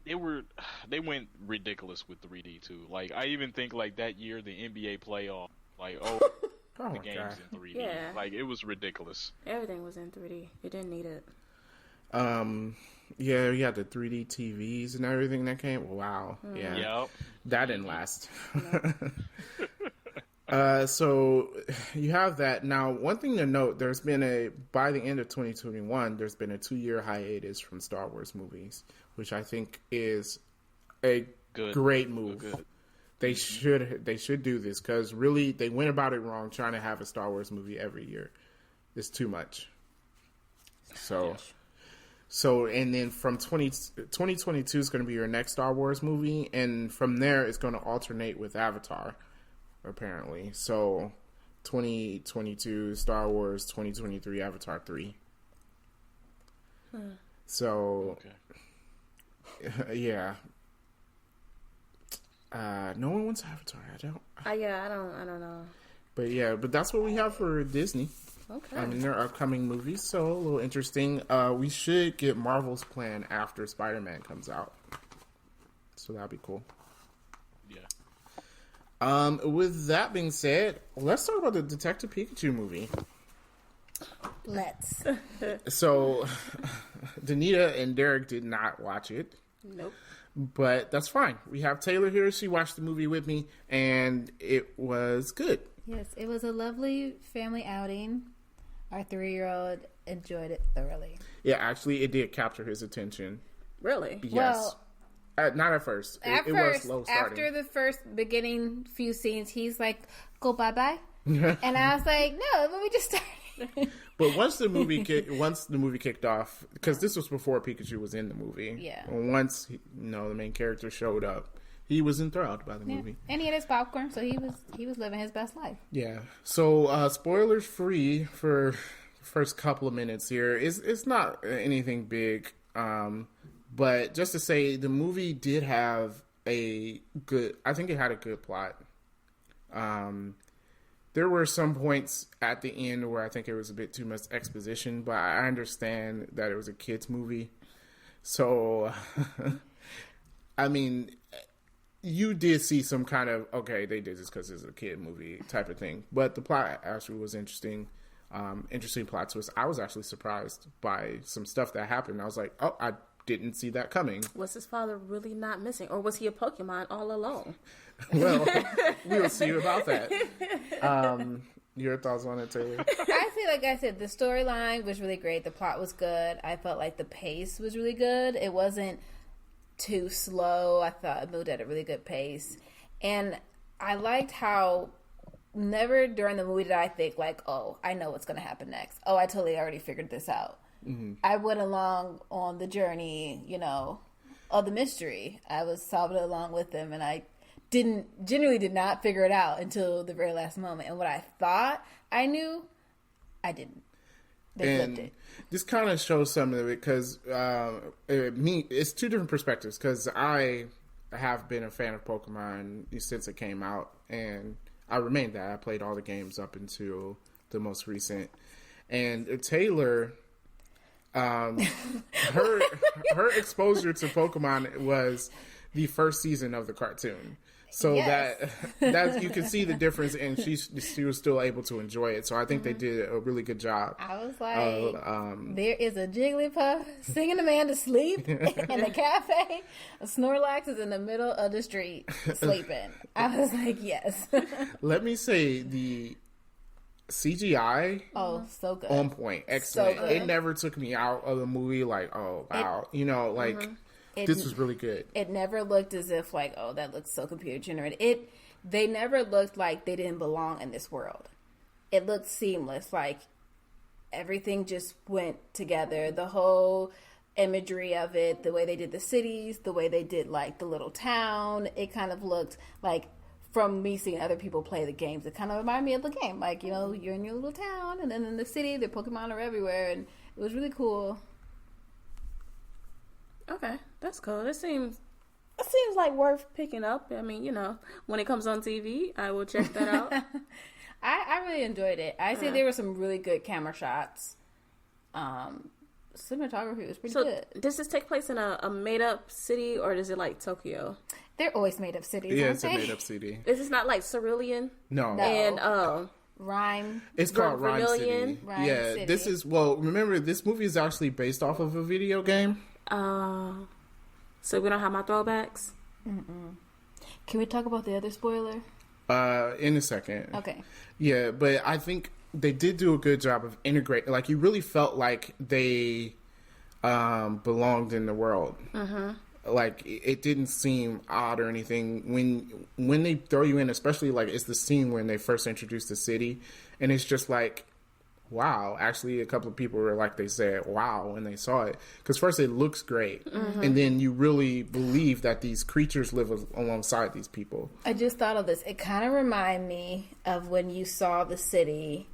they went ridiculous with 3D too. Like, I even think like that year the NBA playoff, like the games in 3D. Yeah. Like, it was ridiculous. Everything was in 3D. You didn't need it. Yeah, you had the 3D TVs and everything that came. Wow. Yeah. Yep. That didn't last. So you have that. Now, one thing to note, by the end of 2021, there's been a 2-year hiatus from Star Wars movies, which I think is a great move. Good. They should do this because really they went about it wrong trying to have a Star Wars movie every year. It's too much. So, and then from 2022 is going to be your next Star Wars movie, and from there it's going to alternate with Avatar, apparently. So, 2022 Star Wars, 2023 Avatar 3. So, yeah. No one wants Avatar. I don't know. But that's what we have for Disney. Okay. I mean, there are upcoming movies, so a little interesting. We should get Marvel's plan after Spider-Man comes out. So that'd be cool. Yeah. With that being said, let's talk about the Detective Pikachu movie. Let's. So, Danita and Derek did not watch it. Nope. But that's fine. We have Taylor here. She watched the movie with me, and it was good. Yes, it was a lovely family outing. Our 3-year-old enjoyed it thoroughly. Yeah, actually, it did capture his attention. Really? Yes. Well, not at first. It was slow starting. After the first beginning few scenes, he's like, "Go bye-bye." And I was like, "No, let me just start." But once the movie kicked off, because this was before Pikachu was in the movie. Yeah. Once the main character showed up, he was enthralled by the movie. And he had his popcorn, so he was living his best life. Yeah. So spoilers free for the first couple of minutes here. It's not anything big, but just to say the movie did have I think it had a good plot. There were some points at the end where I think it was a bit too much exposition, but I understand that it was a kid's movie. So, I mean, you did see some kind of, okay, they did this because it's a kid movie type of thing. But the plot actually was interesting. Interesting plot twist. I was actually surprised by some stuff that happened. I was like, oh, I didn't see that coming. Was his father really not missing? Or was he a Pokemon all alone? Well, we'll see about that. Your thoughts on it, Taylor? I feel like I said the storyline was really great. The plot was good. I felt like the pace was really good. It wasn't too slow. I thought it moved at a really good pace. And I liked how never during the movie did I think like, oh, I know what's going to happen next. Oh, I totally already figured this out. Mm-hmm. I went along on the journey, of the mystery. I was solving it along with them, and I generally did not figure it out until the very last moment. And what I thought I knew, I didn't. They flipped it. This kind of shows some of it because it's two different perspectives. Because I have been a fan of Pokemon since it came out, and I remain that. I played all the games up until the most recent. And Taylor, her exposure to Pokemon was the first season of the cartoon. So yes. that you can see the difference, and she was still able to enjoy it. So I think they did a really good job. I was like, there is a Jigglypuff singing a man to sleep in a cafe. A Snorlax is in the middle of the street sleeping. I was like, yes. Let me say the CGI, so good, on point, excellent. So good. It never took me out of the movie. Like, oh wow, this was really good. It never looked as if like, oh, that looks so computer generated. They never looked like they didn't belong in this world. It looked seamless. Like everything just went together. The whole imagery of it, the way they did the cities, the way they did like the little town. It kind of looked like, from me seeing other people play the games, it kind of reminded me of the game. Like, you know, you're in your little town, and then in the city, the Pokemon are everywhere, and it was really cool. Okay, that's cool. It seems like worth picking up. I mean, you know, when it comes on TV, I will check that out. I really enjoyed it. I say there were some really good camera shots. Cinematography was pretty good. Does this take place in a made-up city, or is it like Tokyo? They're always made-up cities, Yeah, aren't it's a they? made-up city. Is this not like Cerulean? No. And Rhyme. It's called Rhyme City. Vermilion? Rhyme Yeah, City. this is, well, remember, this movie is actually based off of a video game. So we don't have my throwbacks? Can we talk about the other spoiler? In a second. Okay. Yeah, but I think they did do a good job of integrating. Like, you really felt like they belonged in the world. Like, it didn't seem odd or anything when they throw you in, especially like it's the scene when they first introduced the city, and it's just like, wow. Actually, a couple of people were like, they said wow when they saw it, because first it looks great, and then you really believe that these creatures live alongside these people. I just thought of this. It kind of reminded me of when you saw the city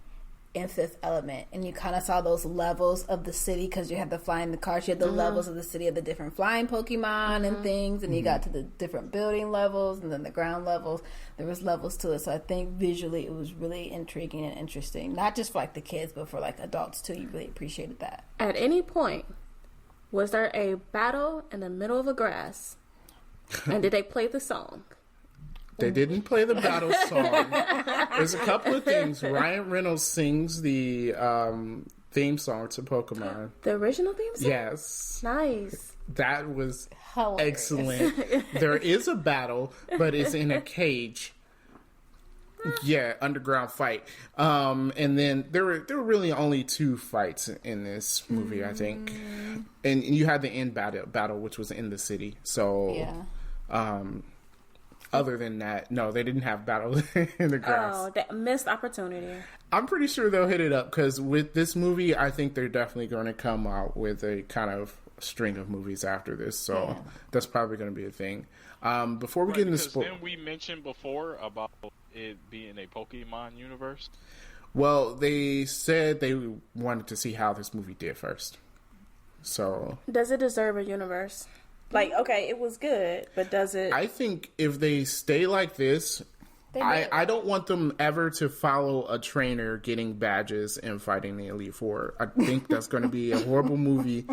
in Fifth Element, and you kind of saw those levels of the city, because you had the flying the cars, you had the levels of the city of the different flying Pokemon and things, and you got to the different building levels, and then the ground levels. There was levels to it, so I think visually it was really intriguing and interesting, not just for like the kids, but for like adults too. You really appreciated that. At any point, was there a battle in the middle of a grass? And did they play the song? They didn't play the battle song. There's a couple of things. Ryan Reynolds sings the theme song to Pokemon. The original theme song? Yes. Nice. That was Hilarious. excellent. There is a battle, but it's in a cage. Yeah, underground fight. And then there were really only 2 fights in this movie, I think. And you had the end battle, which was in the city. So, Yeah. Other than that, no, they didn't have battle in the grass. Oh, that missed opportunity. I'm pretty sure they'll hit it up, because with this movie, I think they're definitely going to come out with a kind of string of movies after this. So that's probably going to be a thing. Before we get into didn't we mention before about it being a Pokemon universe? Well, they said they wanted to see how this movie did first. So Does it deserve a universe? Like, okay, it was good, but does it? I think if they stay like this, I don't want them ever to follow a trainer getting badges and fighting the Elite Four. I think that's going to be a horrible movie.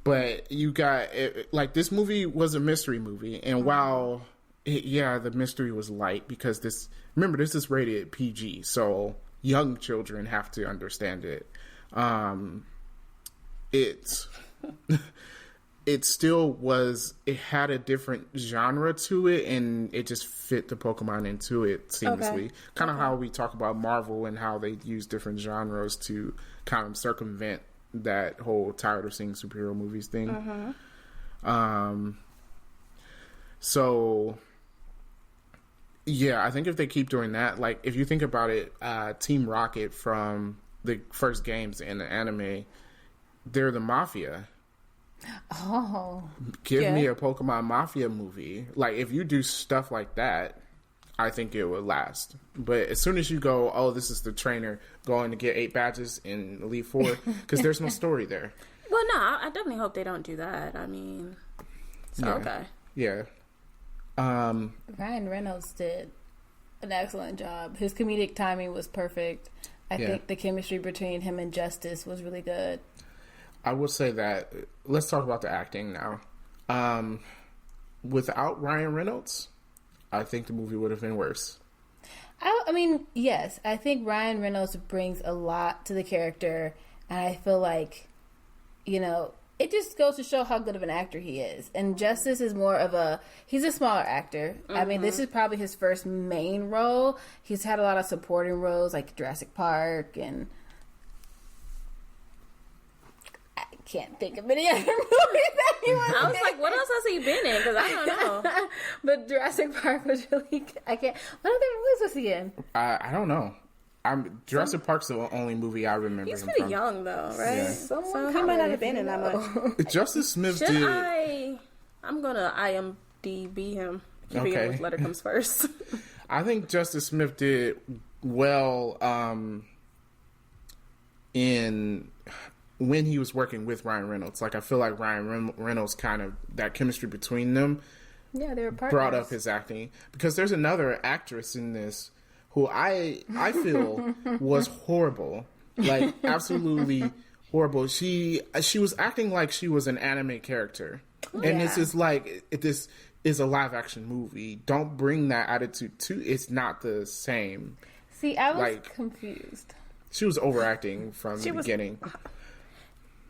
But you got, like, this movie was a mystery movie. And while, the mystery was light, because this is rated PG. So young children have to understand it. It still was, it had a different genre to it, and it just fit the Pokemon into it seamlessly. Okay. Kind of how we talk about Marvel and how they use different genres to kind of circumvent that whole tired of seeing superhero movies thing. So, yeah, I think if they keep doing that, like, if you think about it, Team Rocket from the first games in the anime, they're the Mafia. Oh. Give me a Pokemon Mafia movie. Like, if you do stuff like that, I think it would last. But as soon as you go, oh, this is the trainer going to get 8 badges in Elite Four, because there's no story there. Well, no, I definitely hope they don't do that. I mean, okay. Yeah. Ryan Reynolds did an excellent job. His comedic timing was perfect. I think the chemistry between him and Justice was really good. I would say that, let's talk about the acting now. Without Ryan Reynolds, I think the movie would have been worse. I mean, yes, I think Ryan Reynolds brings a lot to the character, and I feel like, it just goes to show how good of an actor he is. And Justice is he's a smaller actor. I mean, this is probably his first main role. He's had a lot of supporting roles, like Jurassic Park, and I can't think of any other movies that he was I was like, what else has he been in? Because I don't know. But Jurassic Park was really good. What other movies was he in? I don't know. Jurassic Park's the only movie I remember He's him pretty from. young though, right? Yeah. So he might not have been in that much. Justice Smith Should did. I'm gonna IMDb him. Keep Okay. it which letter comes first. I think Justice Smith did well in when he was working with Ryan Reynolds. Like, I feel like Ryan Reynolds kind of, that chemistry between them Yeah, they were partners. brought up his acting. Because there's another actress in this who I feel was horrible. Like, absolutely horrible. She was acting like she was an anime character. And this is like, this is a live action movie. Don't bring that attitude to, it's not the same. See, I was like, confused. She was overacting from the beginning.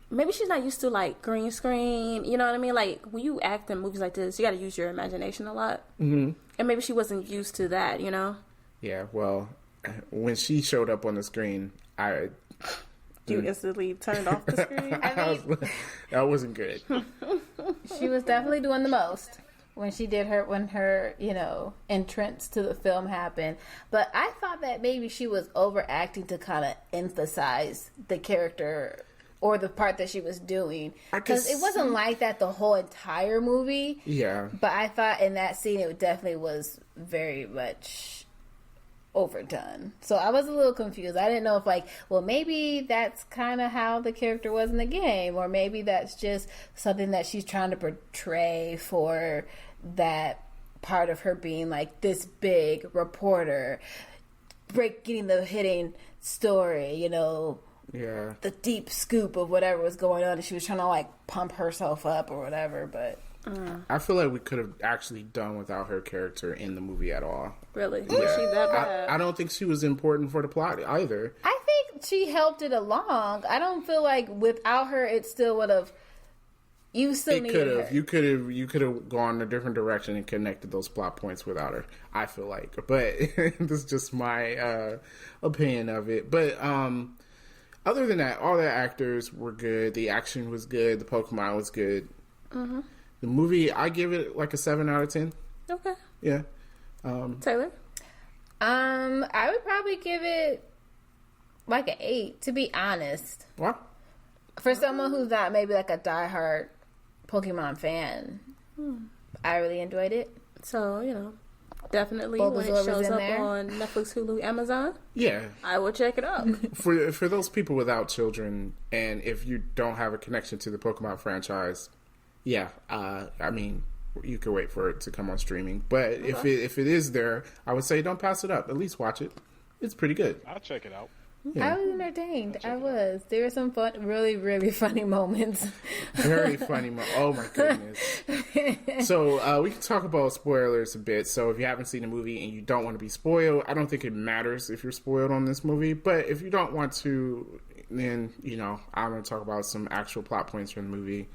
Maybe she's not used to like green screen. You know what I mean? Like when you act in movies like this, you got to use your imagination a lot. Mm-hmm. And maybe she wasn't used to that. You know? Yeah. Well, when she showed up on the screen, You instantly turned off the screen. that wasn't good. She was definitely doing the most when her entrance to the film happened. But I thought that maybe she was overacting to kind of emphasize the character or the part that she was doing, because it wasn't like that the whole entire movie. Yeah. But I thought in that scene it definitely was very much overdone. So I was a little confused. I didn't know if maybe that's kind of how the character was in the game, or maybe that's just something that she's trying to portray for that part of her being like this big reporter, getting the hidden story, Yeah. the deep scoop of whatever was going on, and she was trying to pump herself up or whatever. But I feel like we could have actually done without her character in the movie at all. Really? Was she that bad? I don't think she was important for the plot either. I think she helped it along. I don't feel like without her it still would have. You still It needed could her. have. You could have gone a different direction and connected those plot points without her. I feel like, but this is just my opinion of it. But other than that, all the actors were good. The action was good. The Pokemon was good. Mm-hmm. The movie, I give it like a 7 out of 10. Okay. Yeah. Taylor? I would probably give it like an 8, to be honest. Well, For someone who's not maybe like a diehard Pokemon fan, I really enjoyed it. So, definitely Bulbasaur when it was shows in up there. on Netflix, Hulu, Amazon, yeah. I will check it out. For those people without children, and if you don't have a connection to the Pokemon franchise, yeah, I mean, you could wait for it to come on streaming. But if it is there, I would say don't pass it up. At least watch it. It's pretty good. I'll check it out. Yeah. I was entertained. I was. There were some fun, really, really funny moments. Very funny. Oh my goodness. So we can talk about spoilers a bit. So if you haven't seen the movie and you don't want to be spoiled, I don't think it matters if you're spoiled on this movie. But if you don't want to, then I'm going to talk about some actual plot points from the movie.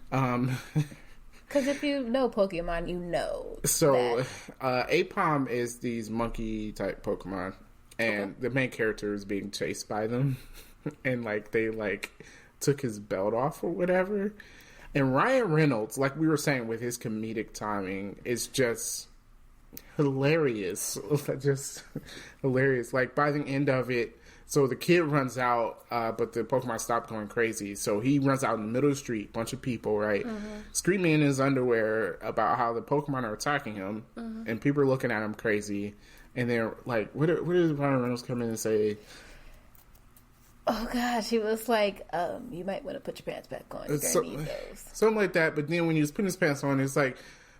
Because if you know Pokemon, you know. So Apom is these monkey type Pokemon. And the main character is being chased by them. And, they took his belt off or whatever. And Ryan Reynolds, like we were saying, with his comedic timing, is just hilarious. Just hilarious. Like, by the end of it, so the kid runs out, but the Pokemon stop going crazy. So he runs out in the middle of the street, bunch of people, right? Screaming in his underwear about how the Pokemon are attacking him. And people are looking at him crazy. And they're like, what does Ryan Reynolds come in and say? Oh, gosh. He was like, you might want to put your pants back on. You're going to need those. Something like that. But then when he was putting his pants on, it's like,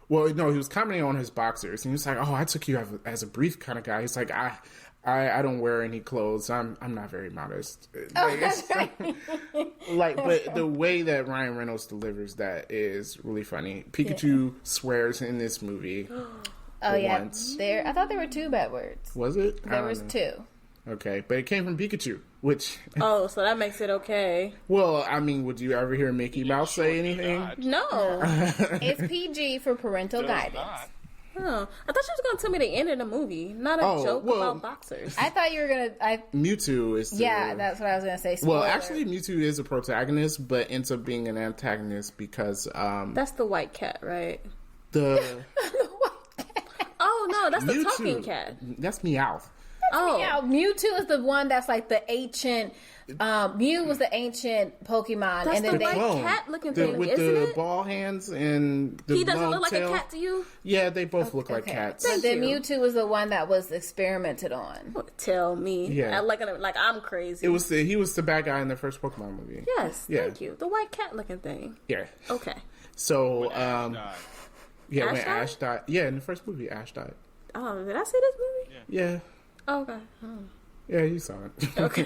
well, no, he was commenting on his boxers. And he was like, oh, I took you as a brief kind of guy. He's like, I don't wear any clothes. I'm not very modest. That's right. But the way that Ryan Reynolds delivers that is really funny. Pikachu swears in this movie. Oh, yeah. Once. I thought there were 2 bad words. Was it? There was 2. Okay, but it came from Pikachu, which... Oh, so that makes it okay. Well, I mean, would you ever hear Mickey Mouse say anything? No. It's PG for parental guidance. Oh, I thought you was going to tell me the end of the movie, not a joke about boxers. I thought you were going to... Mewtwo is... Yeah, that's what I was going to say. Spoiler. Well, actually, Mewtwo is a protagonist, but ends up being an antagonist because... That's the white cat, right? The... Oh, no, that's Mewtwo, the talking cat. That's Meowth. Oh. Yeah, Mewtwo is the one that's like the ancient. Mew was the ancient Pokemon, That's and then the they. white Clone. cat looking thing, with isn't the it? ball hands and the He doesn't long look like tail. a cat to you? Yeah, they both look like Okay. cats. But then you. Mewtwo was the one that was experimented on. Tell me. Yeah. Like I'm crazy. He was the bad guy in the first Pokemon movie. Yes, Yeah. thank you. The white cat looking thing. Yeah. Okay. So Died. yeah, Ash when died? Ash died. Yeah, in the first movie, Ash died. Oh, did I see this movie? Yeah. Oh, okay. Oh. Yeah, you saw it. Okay.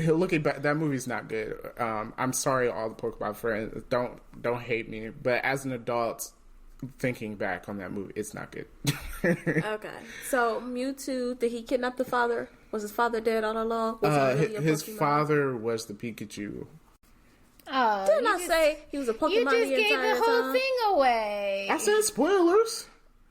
Looking back, that movie's not good. I'm sorry, all the Pokemon friends. Don't hate me, but as an adult, thinking back on that movie, it's not good. Okay. So Mewtwo, did he kidnap the father? Was his father dead all along? Was he really a His Pokemon? father was the Pikachu. Oh, Didn't you I just- say he was a Pokemon You just the gave entire the whole time? thing away. I said spoilers.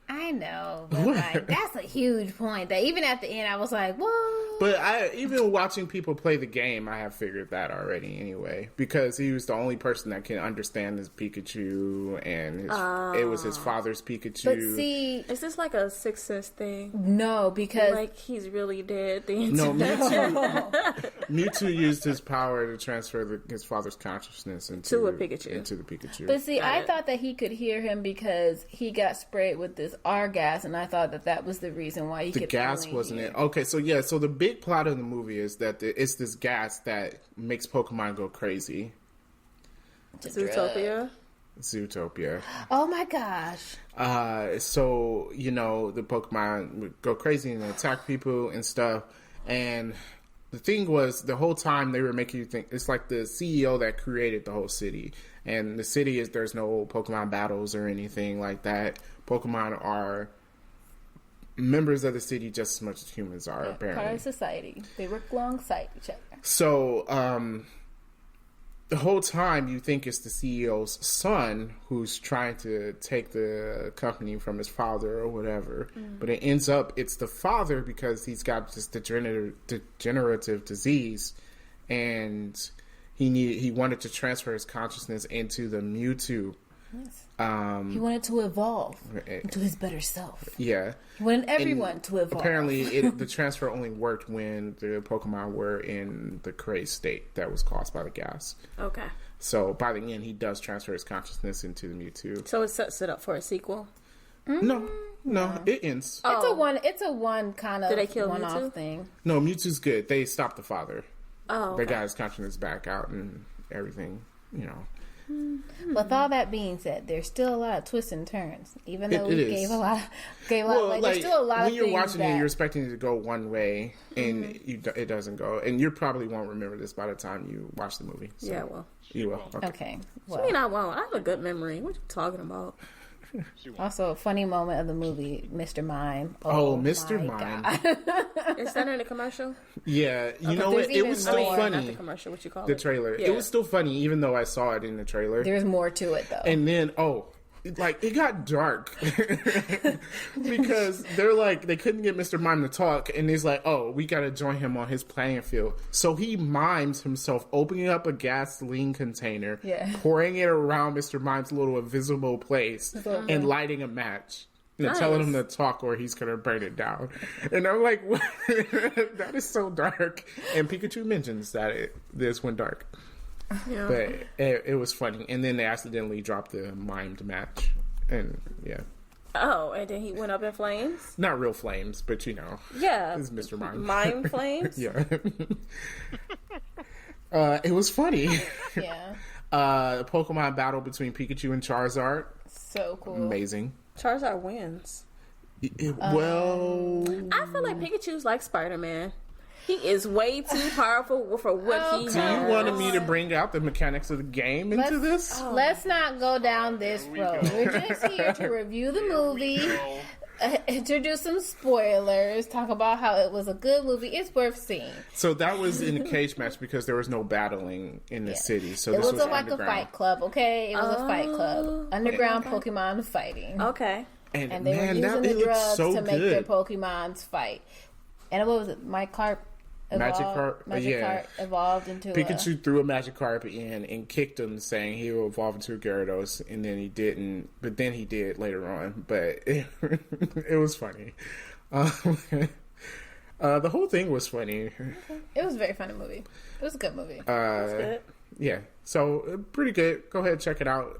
I know, but like, that's a huge point. That even at the end, I was like, "Whoa!" But even watching people play the game, I have figured that already anyway. Because he was the only person that can understand his Pikachu, and it was his father's Pikachu. But see, Is this like a Sixth Sense thing? no, because Like he's really dead? The No, entire Mewtwo used his power to transfer his father's consciousness into To a Pikachu. Into the Pikachu. but see, I it. thought that he could hear him because he got sprayed with this R gas, and I thought that was the reason why he The could. gas only wasn't hear. it? Okay, so yeah, so the big plot of the movie is that it's this gas that makes Pokemon go crazy. It's a drug. Zootopia. Zootopia. Oh my gosh! So the Pokemon would go crazy and attack people and stuff. And the thing was, the whole time they were making you think it's like the CEO that created the whole city. And the city there's no Pokemon battles or anything like that. Pokemon are members of the city just as much as humans are, apparently. Part of society. They work alongside each other. So, the whole time you think it's the CEO's son who's trying to take the company from his father or whatever, but it ends up it's the father because he's got this degenerative disease, and he wanted to transfer his consciousness into the Mewtwo. Yes. He wanted to evolve into his better self. Yeah. He wanted everyone to evolve. Apparently, the transfer only worked when the Pokemon were in the crazed state that was caused by the gas. Okay. So by the end, he does transfer his consciousness into the Mewtwo. So it sets it up for a sequel. No, it ends. It's a one kind of Did they kill one-off Mewtwo? thing. No, Mewtwo's good. They stopped the father. Oh. They Okay. got his consciousness back out and everything. With all that being said, there's still a lot of twists and turns. Even though It we is. gave a lot, Well, like, like there's still a lot when of you're things watching that, it, you're expecting it to go one way, and it doesn't go. And you probably won't remember this by the time you watch the movie. So Yeah, well. you will. Okay. okay. I mean, I won't. I have a good memory. What you talking about? Also, a funny moment of the movie, Mr. Mime. Oh, Mr. my Mime. God. Is that in the commercial? Yeah, you know there's what? It even was more. still Not the funny. commercial. What you call The it? trailer. Yeah. It was still funny, even though I saw it in the trailer. There's more to it though. And then, it got dark because they couldn't get Mr. Mime to talk, and he's like, oh, we gotta join him on his playing field. So he mimes himself opening up a gasoline container, pouring it around Mr. Mime's little invisible place, and lighting a match. And telling him to talk or he's gonna burn it down. And I'm like, what? That is so dark. And Pikachu mentions that this went dark. Yeah. But it was funny. And then they accidentally dropped the mimed match. And yeah. Oh, and then he went up in flames? Not real flames, but Yeah. it's Mr. Mime. Mime flames? Yeah. It was funny. yeah. The Pokemon battle between Pikachu and Charizard. So cool. Amazing. Charizard wins. Well, I feel like Pikachu's like Spider-Man. He is way too powerful for what he do has. you want me to bring out the mechanics of the game into this? Let's not go down this road. We're just here to review the movie, introduce some spoilers, talk about how it was a good movie. It's worth seeing. So that was in a cage match because there was no battling in the city. So It this was wasn't like a underground. fight club, okay? It was a fight club. Underground Pokemon fighting. Okay. And They man, were using that it the looked drugs so to make their good. Pokemons fight. And what was it? Magikarp evolved into Pikachu threw a Magikarp in and kicked him, saying he will evolve into a Gyarados, and then he didn't. But then he did later on. But it was funny. The whole thing was funny. It was a very funny movie. It was a good movie. Yeah, so pretty good. Go ahead, check it out.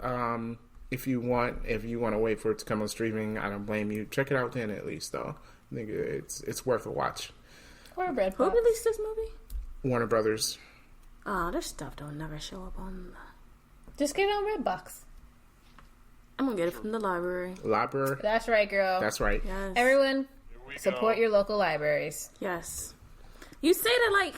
If you want to wait for it to come on streaming, I don't blame you. Check it out then, at least, though. I think it's worth a watch. Or a bread Who pop. released this movie? Warner Brothers. Oh, their stuff don't never show up on. Just get it on Redbox. I'm gonna get it from the library. Library. That's right, girl. That's right. Yes. Everyone, Here we support go. your local libraries. Yes. You say that like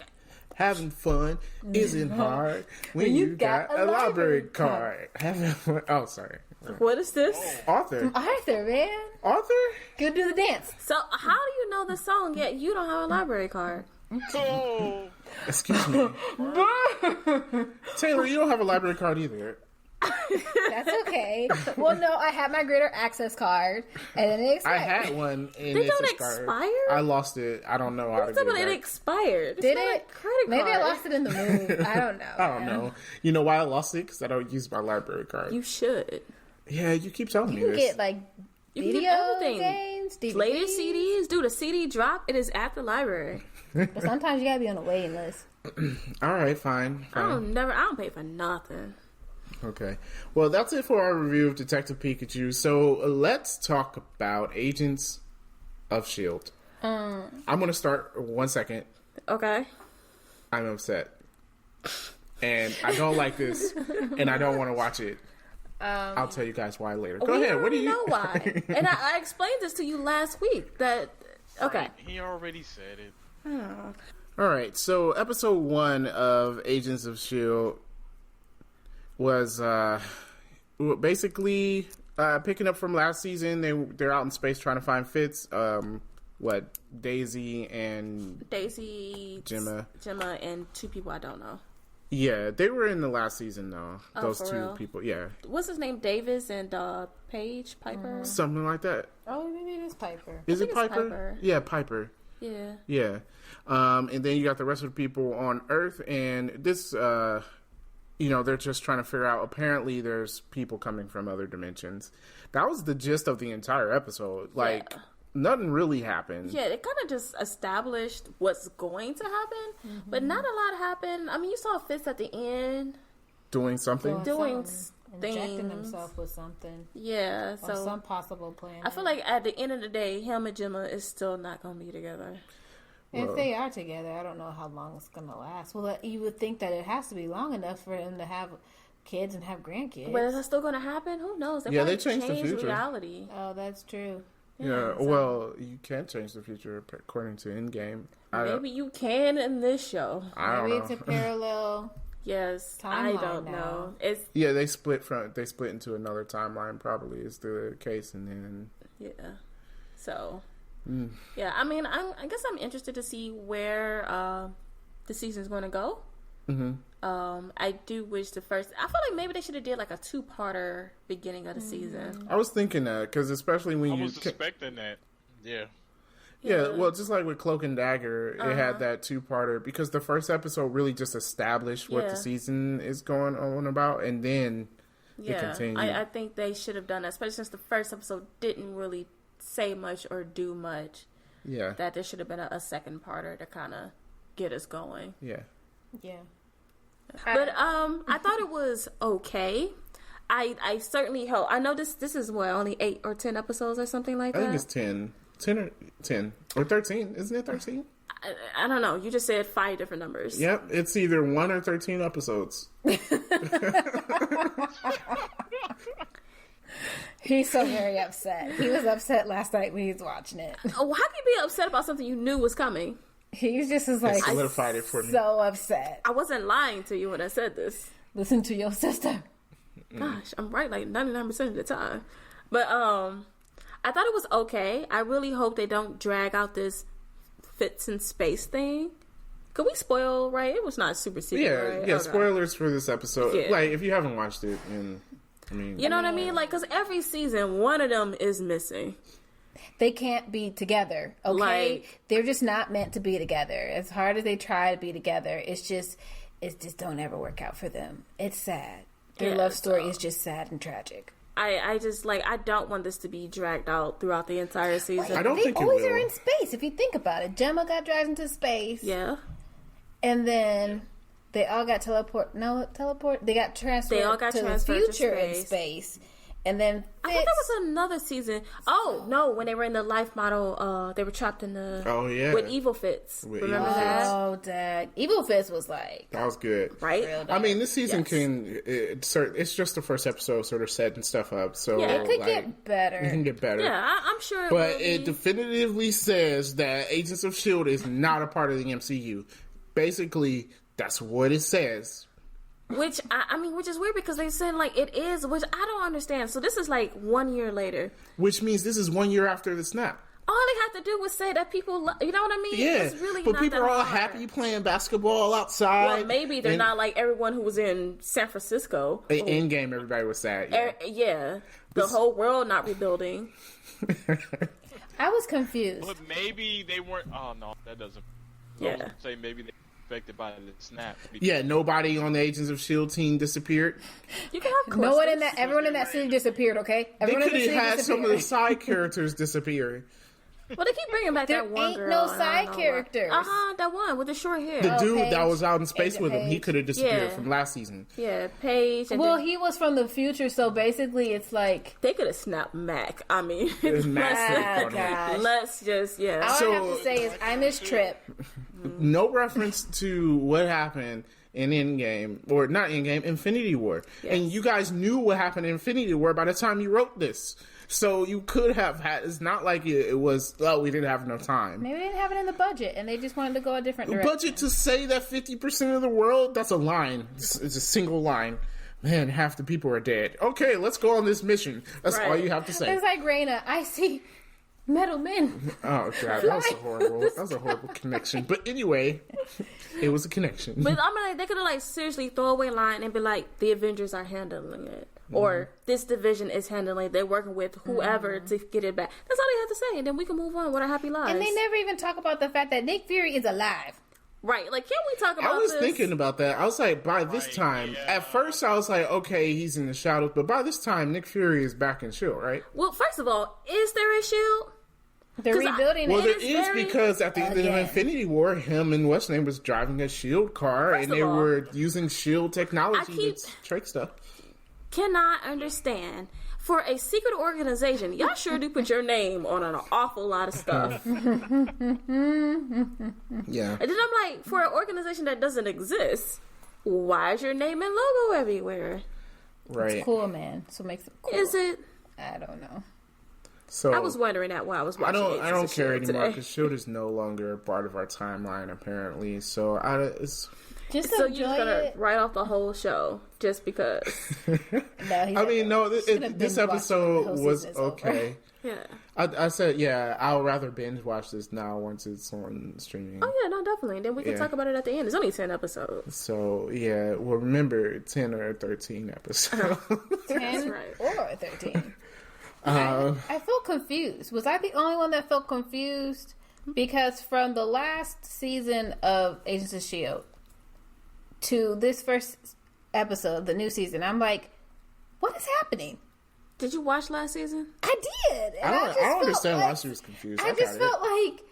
Having fun isn't hard when you got a library card. Having fun. Oh, sorry. what is this? Arthur. Arthur, man. Arthur? Go do the dance. So how do you know the song yet you don't have a library card? Oh, Excuse me. Taylor, you don't have a library card either. That's okay. Well, no, I had my greater access card, and then it I expired. had one. And They it's don't expired. expire? I lost it. I don't know how to get But it it back. expired. Did It's not it? like credit Maybe I card. lost it in the move. I don't know. I don't know. You know why I lost it? Because I don't use my library card. You should. Yeah, you keep telling me You can this. get like You can video get everything. games, DVDs. Latest CDs, dude. A CD drop. It is at the library. But sometimes you gotta be on a waiting list. All right, fine. I don't pay for nothing. Okay. Well, that's it for our review of Detective Pikachu. So let's talk about Agents of S.H.I.E.L.D. I'm going to start 1 second. Okay. I'm upset. And I don't like this. And I don't want to watch it. I'll tell you guys why later. Go We ahead. What do already you know why? And I explained this to you last week. That okay. he already said it. All right. So episode 1 of Agents of S.H.I.E.L.D. was basically picking up from last season. They're out in space trying to find Fitz. Daisy and Gemma, and 2 people I don't know. yeah, they were in the last season though. Oh, Those for 2 real? people, yeah, What's his name? Davis and Paige Piper. something like that. Oh, maybe it is Piper. Is it think it's Piper? Piper. Yeah, Piper. Yeah. Yeah, and then you got the rest of the people on Earth, and this, they're just trying to figure out. Apparently, there's people coming from other dimensions. That was the gist of the entire episode. Like, nothing really happened. Yeah, it kind of just established what's going to happen, but not a lot happened. I mean, you saw Fitz at the end Doing something. doing Injecting things. himself with something. Yeah, Or so some possible plan. I feel like at the end of the day, him and Gemma is still not going to be together. If they are together, I don't know how long it's going to last. Well, you would think that it has to be long enough for him to have kids and have grandkids. But is that still going to happen? Who knows? Yeah, they probably changed the future. reality. Oh, that's true. Yeah, so- well, you can't change the future according to Endgame. Maybe you can in this show. I don't Maybe know. it's a parallel. Yes, I Timeline don't now. know. It's Yeah, they split into another timeline. Probably is the case, and then yeah. So yeah, I mean, I guess I'm interested to see where the season's going to go. Mm-hmm. I do wish I feel like maybe they should have did like a 2-parter beginning of the season. I was thinking that because especially when I you was suspecting that. Yeah. yeah, well, just like with Cloak and Dagger, it Uh-huh. had that 2-parter because the first episode really just established what Yeah. the season is going on about, and then it Yeah, continued. I think they should have done that, especially since the first episode didn't really say much or do much. Yeah, That there should have been a second parter to kind of get us going. yeah. Yeah. But I thought it was okay. I certainly hope. I know this is what, only 8 or 10 episodes or something like I that. think it's 10 or 13. Isn't it 13? I don't know. You just said 5 different numbers. Yep, it's either 1 or 13 episodes. He's so very upset. He was upset last night when he was watching it. Oh, how can you be upset about something you knew was coming? He just is like solidified it for me. so upset. I wasn't lying to you when I said this. Listen to your sister. Gosh, I'm right like 99% of the time. But I thought it was okay. I really hope they don't drag out this Fitz in space thing. Could we spoil, right? It was not super secret, Yeah, right? yeah. Okay. Spoilers for this episode. Yeah. Like, if you haven't watched it, and I mean, You know what I mean? Like, because every season, one of them is missing. They can't be together, okay? Like- They're just not meant to be together. As hard as they try to be together, it just don't ever work out for them. It's sad. Their Yeah, love story so- is just sad and tragic. I just like I don't want this to be dragged out throughout the entire season. I don't think it always will. are in space. If you think about it, Gemma got dragged into space. Yeah. And then they all got They got transferred. They all got to the transferred to future in space. space. And then I thought that was another season. Oh no, when they were in the life model, they were trapped in the with Evil Fits. With Remember Evil that? Oh, Dad. Evil Fist was like That was good. Right? I mean, this season it's just the first episode, sort of setting stuff up. So Yeah, it could get better. It can get better. Yeah, I'm sure. But will it be. definitively says that Agents of S.H.I.E.L.D. is not a part of the MCU. Basically, that's what it says. Which I mean, which is weird because they said like it is, which I don't understand. So this is like 1 year later. Which means this is 1 year after the snap. All they have to do was say that people, you know what I mean? Yeah, It's really but not people that are all hard. happy playing basketball outside. Well, maybe they're not like everyone who was in San Francisco. In game, everybody was sad. Yeah. Yeah, the whole world not rebuilding. I was confused. But maybe they weren't. Oh no, that doesn't. I Yeah. was gonna say maybe they were affected by the snap. Yeah, nobody on the Agents of S.H.I.E.L.D. team disappeared. You can have No one in clusters. everyone in that city disappeared, okay? They Everyone in could the city have had some of the disappeared. side characters disappearing. Well, they keep bringing back There that one ain't girl. no and I side don't know characters. That one with the short hair. The dude that Paige. was out in space Agent with him, he Paige. could have disappeared Yeah. from last season. Yeah, Paige. And Well, then he was from the future, so basically it's like... they could have snapped Mac. I mean, There's Mac Ah, on it. gosh. let's just All I So- have to say is I miss Trip. No reference to what happened in Endgame, or not Endgame, Infinity War. And you guys knew what happened in Infinity War by the time you wrote this. So you could have had, it's not like it was, oh, we didn't have enough time. Maybe they didn't have it in the budget, and they just wanted to go a different direction. Budget to say that 50% of the world, that's a line. It's a single line. Man, half the people are dead. Okay, let's go on this mission. That's all Right. you have to say. It's like, Raina, I see metal men. Oh god, that was a horrible. That was a horrible connection. But anyway, it was a connection. But I'm like, they could have like seriously throw away line and be like, the Avengers are handling it, or this division is handling it. They're working with whoever to get it back. That's all they have to say, and then we can move on with our happy lives. And they never even talk about the fact that Nick Fury is alive. Right? Like, can we talk about? I was this? thinking about that. I was like, by this time, at first I was like, okay, he's in the shadows, but by this time, Nick Fury is back in S.H.I.E.L.D., right? Well, first of all, is there a shield? They're 'Cause rebuilding Well, it. there is is very- because at the end of Again. Infinity War, him and what's name was driving a S.H.I.E.L.D. car, and of they all, were using S.H.I.E.L.D. technology I keep- to trick stuff. Cannot understand. For a secret organization, y'all sure do put your name on an awful lot of stuff. Yeah. And then I'm like, for an organization that doesn't exist, why is your name and logo everywhere? Right. It's cool, man. So it makes it cool. Is it? I don't know. So I was wondering that while I was I watching. don't Agents of care S.H.I.E.L.D. anymore today. because S.H.I.E.L.D. is no longer a part of our timeline apparently. So it's Just So enjoy you're just gonna it. write off the whole show just because? No, I mean, no, this binge watch the episode whole was season is over. okay. Yeah. I said, yeah, I'll rather binge watch this now once it's on streaming. Oh yeah, no, definitely. Then we can Yeah. talk about it at the end. It's only 10 episodes. So, yeah, well, remember, 10 or 13 episodes. 10 right. or 13. Uh, I felt confused. Was I the only one that felt confused? Because from the last season of Agents of S.H.I.E.L.D. to this first episode, the new season, I'm like, what is happening? Did you watch last season? I did. And I just don't felt understand like, why she was confused. I just felt like,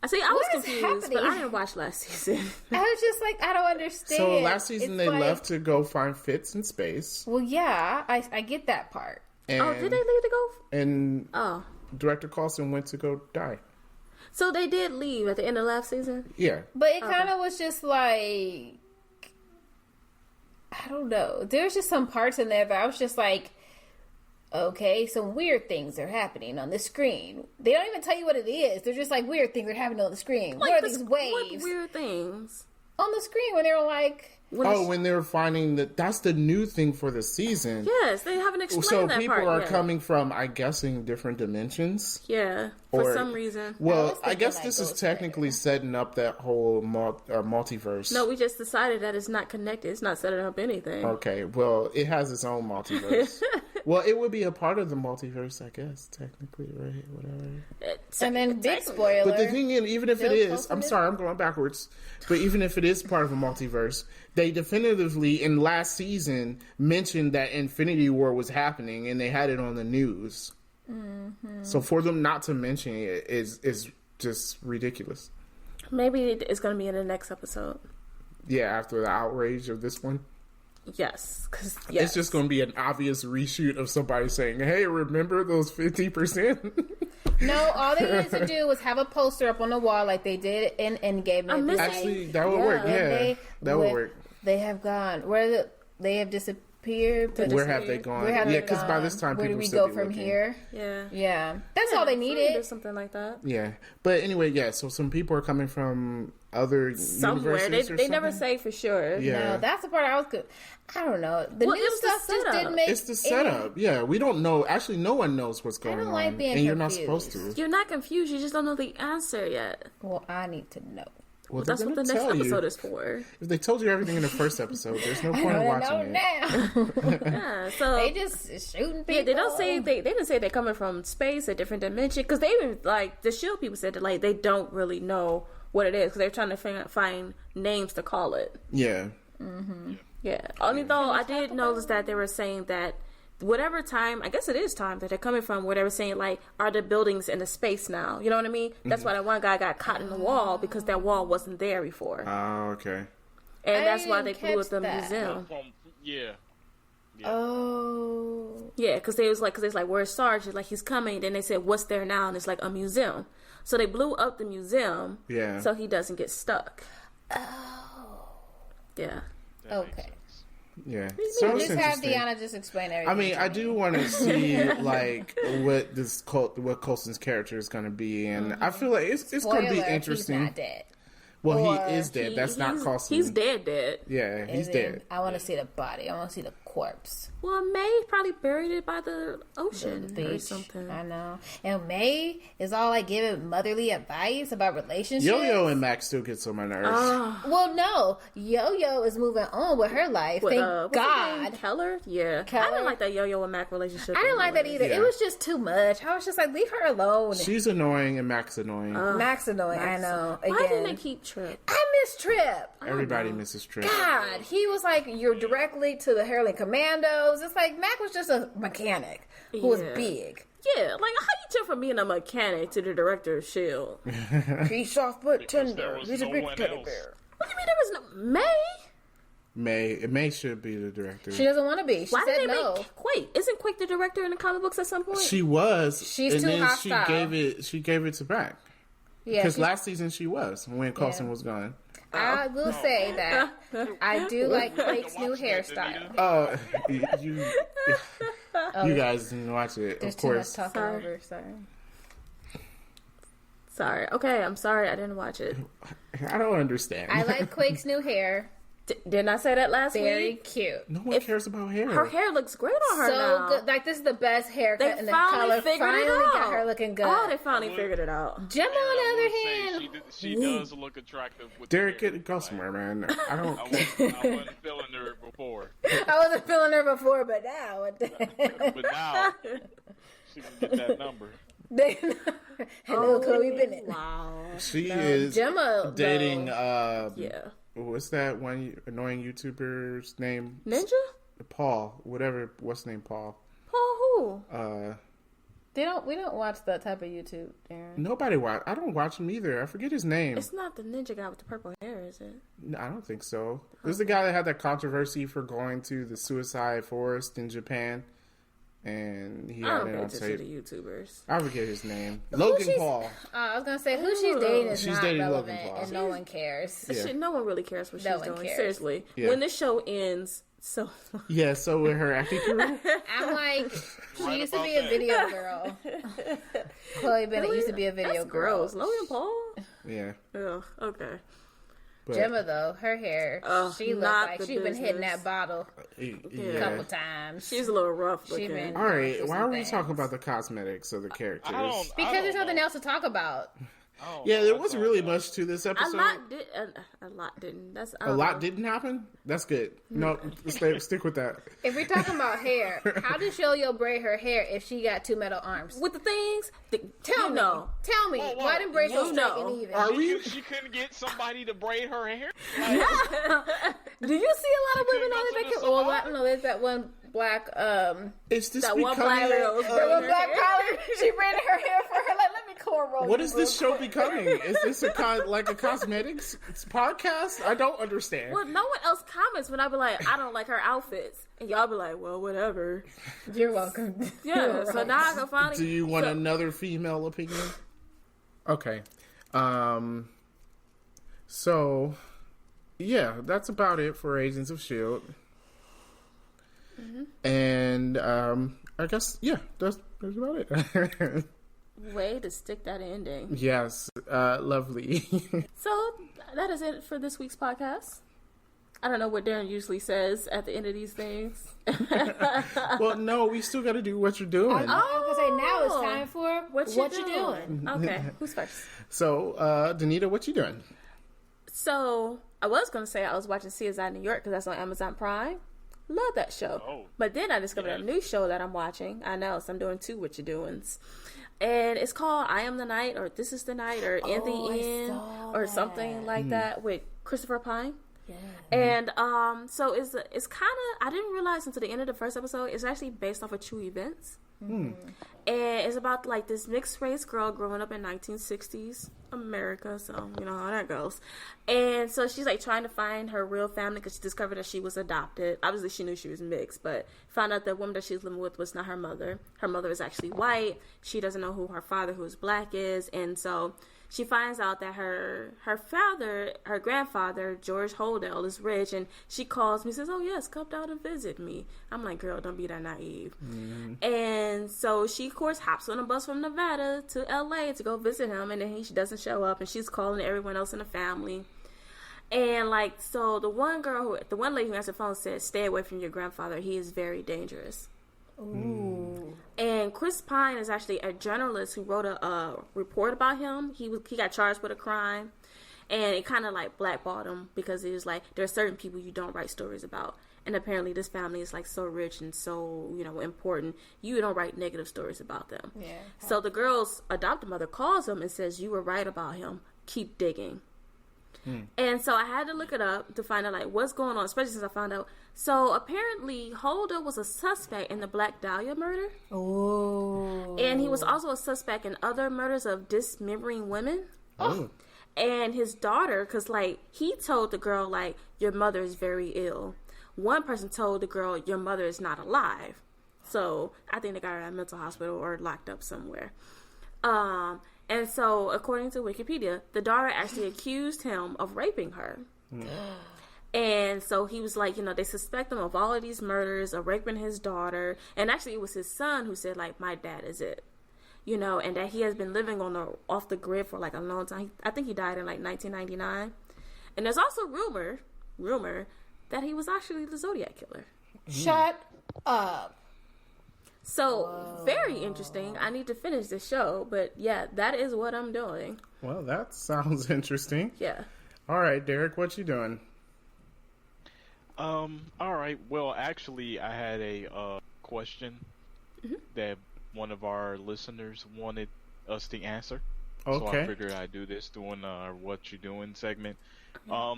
I see. I was What is confused, but happening? I didn't watch last season. I was just like, I don't understand. So, last season It's they like- left to go find Fitz in space. Well, yeah, I get that part. And, Oh, did they leave to go? And Oh, Director Coulson went to go die. so they did leave at the end of last season. Yeah. But it kind of was just like, I don't know. There's just some parts in there that I was just like, okay, some weird things are happening on the screen. They don't even tell you what it is. They're just like, weird things are happening on the screen. What are this- these What waves weird things? on the screen when they're like, When they were finding that's the new thing for the season. Yes, they haven't explained So that people part are yet. coming from, I guessing, different dimensions. Yeah, for Or- some reason. Well, was I thinking guess like this is Ghost technically setting up that whole multiverse. No, we just decided that it's not connected. It's not setting up anything. Okay, well, it has its own multiverse. Well, it would be a part of the multiverse, I guess, technically, right? Whatever. And then big spoiler. But the thing is, even if it Bill is, Coulson I'm is- sorry, I'm going backwards. But even if it is part of a multiverse, they definitively in last season mentioned that Infinity War was happening, and they had it on the news. Mm-hmm. So for them not to mention it is just ridiculous. Maybe it's going to be in the next episode. Yeah, after the outrage of this one. Yes, because It's just going to be an obvious reshoot of somebody saying, "Hey, remember those 50%?" No, all they needed to do was have a poster up on the wall like they did in Endgame. I'm missing- Actually, that would work. Yeah, that would work. They have gone. They have disappeared. Where have they gone? Where have Yeah, they because by gone? this time, where do people we still go be from looking. here? Yeah. Yeah, that's all they Do needed. something like that. Yeah, but anyway, yeah. So some people are coming from other Somewhere. universities or They never something? say for sure. Yeah. No, that's the part I was good. I don't know. The Well, new it was the stuff just setup. didn't make. It's the setup. Yeah, we don't know. Actually, no one knows what's going don't on, like being and you're not confused. supposed to. You're not confused. You just don't know the answer yet. Well, I need to know. Well, That's they're what the gonna next tell episode you. is for. If they told you everything in the first episode, there's no I point in don't watching know it. now. Yeah. So They just shooting people. yeah, they don't say they didn't say they're coming from space, a different dimension, because they even like the Shield people said that like they don't really know what it is because they're trying to find names to call it. Yeah, Yeah. Only though I did notice that they were saying that whatever time, I guess it is time that they're coming from, where they were saying like, are the buildings in the space now? You know what I mean? That's why that one guy got caught in the wall because that wall wasn't there before, oh, okay. and I that's why they didn't blew up catch the that. museum. Yeah. Oh. Yeah, because they was like, where's Sarge? It's like he's coming. Then they said, what's there now? And it's like a museum. So they blew up the museum. Yeah. So he doesn't get stuck. Oh. Yeah. Okay. Yeah, Just so have it's interesting. Deanna just explain everything. I mean, to I me. do want to see like what Coulson's character is going to be, and I feel like it's going to be Spoiler, interesting. He's not dead. Well, Or he is dead. That's not Coulson. He's dead. Yeah, he's As in, dead. I want to see the body. I want to see the corpse. Well, May probably buried it by the ocean The or beach. something. I know. And May is all like giving motherly advice about relationships. Yo-Yo and Max still gets on my nerves. Well, no. Yo-Yo is moving on with her life. With, Thank what's his name? God. Keller? Yeah. I Keller? didn't like that Yo-Yo and Mac relationship. I didn't like that either. Yeah. It was just too much. I was just like, leave her alone. She's annoying and Max annoying. Max annoying. I know. Again. Why didn't they keep Trip? I miss Trip. Everybody misses Trip. God, he was like, you're directly to the Hurley Commandos. It's like Mac was just a mechanic who was Yeah. big. Yeah, like how you jump from being a mechanic to the director of S.H.I.E.L.D.? He's soft but Because there tender. was He's a no big one teddy else. bear. What do you mean there was no May? May should be the director. She doesn't want to be. She Why said did they no. make Quake? Isn't Quake the director in the comic books at some point? She was. She's and too then hostile. She gave it to Mac. Yeah, Because she- last season she was when Coulson Yeah. was gone. I will say that I do like Quake's new Watch that, hairstyle. Anita. Oh, you guys didn't watch it, There's of too much course. talking Sorry. over. Sorry. Sorry. Okay, I'm sorry. I didn't watch it. I don't understand. I like Quake's new hair. Didn't I say that last Very week? cute. no one cares about hair. Her hair looks great on her So now. good. Like, this is the best haircut They in the finally color. figured Finally it out. got her looking good. Oh, they finally figured it out. Gemma, I on will the say, other hand, she does look attractive with Derek, the hair. go somewhere, man. I don't. I wasn't feeling her before, I wasn't feeling her before, but now. but now she can get that number. Hello, Chloe Bennett. Wow. She is Gemma, dating. though. Yeah. What's that one annoying YouTuber's name? Ninja? Paul. Whatever. What's his name? Paul. Paul who? We don't watch that type of YouTube, Darren. Nobody watch. I don't watch him either. I forget his name. It's not the ninja guy with the purple hair, is it? No, I don't think so. There's the guy that had that controversy for going to the suicide forest in Japan, and he I had don't it pay on attention tape. to YouTubers. I forget his name. Logan she's- Paul. I was gonna say who she's dating is She's not dating relevant, Logan Paul. and no one cares. Yeah. Shit, no one really cares what No she's one doing. cares. Seriously. Yeah. When the show ends, so Yeah, so with her acting career. I'm like, she Right used to about be a that. video girl. Chloe Bennett used to be a video that's girl. gross. Logan Paul? Yeah. Ugh, okay. But, Gemma though, her hair, she looked not like the she's been hitting business. that bottle a yeah. couple times. She's a little rough She looking. been- All right. There's Why some are we things. talking about the cosmetics of the characters? I don't Because there's know. nothing else to talk about. Oh, Yeah, there I wasn't thought, really much to this episode. A lot didn't. That's A lot didn't happen? That's good. No, stick with that. If we're talking about hair, how does Shoyo braid her hair if she got two metal arms? with the things. Tell me. Tell me. Whoa, Why didn't braids so you straight know. and even? Are we? She couldn't get somebody to braid her hair. Do you see a lot of women couldn't on go it? to That the can, Well, I don't know. There's that one black, Is this that one becoming black girl. that one black collar. She braided her hair for her. Like, let me cornroll. what you is real this show quick. becoming? Is this like a cosmetics podcast? I don't understand. Well, no one else comments when I be like, I don't like her outfits, and y'all be like, well, whatever. You're welcome. Yeah. You're So right. now I can finally. Do you want so, another female opinion? Okay. So, yeah, that's about it for Agents of S.H.I.E.L.D. And I guess, yeah, that's about it. way to stick that ending. Yes, lovely. So that is it for this week's podcast. I don't know what Darren usually says at the end of these things. Well, no, we still got to do what you're doing. I was gonna say now it's time for What you doing? Okay, who's first? So, Danita, what you doing? So I was gonna say I was watching CSI New York because that's on Amazon Prime. Love that show. Oh. But then I discovered a new show that I'm watching. I know, so I'm doing two What You Doings. And it's called I Am the Night, or This Is the Night, or In the End, or something like that with Christopher Pine. Yeah. And so it's kind of, I didn't realize until the end of the first episode, it's actually based off of true events. And it's about like this mixed race girl growing up in 1960s America, so you know how that goes. And so she's like trying to find her real family because she discovered that she was adopted. Obviously she knew she was mixed, but found out the woman that she was living with was not her mother. Her mother is actually white. She doesn't know who her father, who is black, is. And so she finds out that her father, her grandfather, George Holdell, is rich, and she calls me and says, oh yes, come down and visit me. I'm like, girl, don't be that naive. And so she, of course, hops on a bus from Nevada to LA to go visit him, and then she doesn't show up, and she's calling everyone else in the family. And like, so the one lady who answered the phone said, stay away from your grandfather. He is very dangerous. Ooh. And Chris Pine is actually a journalist who wrote a report about him. He got charged with a crime, and it kind of like blackballed him because it was like there are certain people you don't write stories about, and apparently this family is like so rich and so important. You don't write negative stories about them. Yeah. So the girl's adopted mother calls him and says, "You were right about him. Keep digging." And so I had to look it up to find out like what's going on, especially since I found out. So apparently Holder was a suspect in the Black Dahlia murder. Oh. And he was also a suspect in other murders of dismembering women. Oh. And his daughter, because like he told the girl like your mother is very ill. One person told the girl your mother is not alive. So I think they got her at a mental hospital or locked up somewhere. And so, according to Wikipedia, the daughter actually accused him of raping her. And so he was like, they suspect him of all of these murders, of raping his daughter. And actually, it was his son who said, like, my dad is it. And that he has been living off the grid for, like, a long time. I think he died in, like, 1999. And there's also rumor that he was actually the Zodiac Killer. Shut up. So, very interesting. I need to finish this show, but yeah, that is what I'm doing. Well, that sounds interesting. Yeah. All right, Derek, what you doing? All right. Well, actually, I had a question that one of our listeners wanted us to answer. So Okay. I figured I'd do this during our What You Doing segment.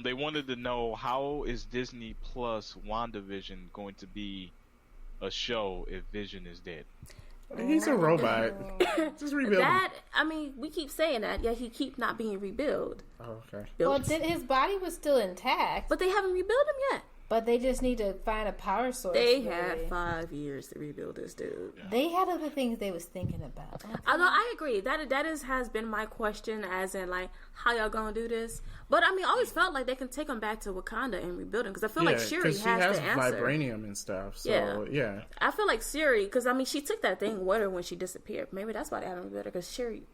They wanted to know, how is Disney Plus WandaVision going to be a show if Vision is dead? He's a robot. Just rebuild him. We keep saying that. Yeah, he keep not being rebuilt. Oh, okay. Well, his body was still intact, But they haven't rebuilt him yet. but they just need to find a power source. They really. had 5 years to rebuild this dude. They had other things they was thinking about. Although I agree that has been my question, as in like how y'all gonna do this. But I always felt like they can take him back to Wakanda and rebuild him because I feel like Shuri has she has the answer. vibranium and stuff. So yeah. I feel like Shuri, because she took that thing with her when she disappeared. Maybe that's why they haven't rebuilt her, because Shuri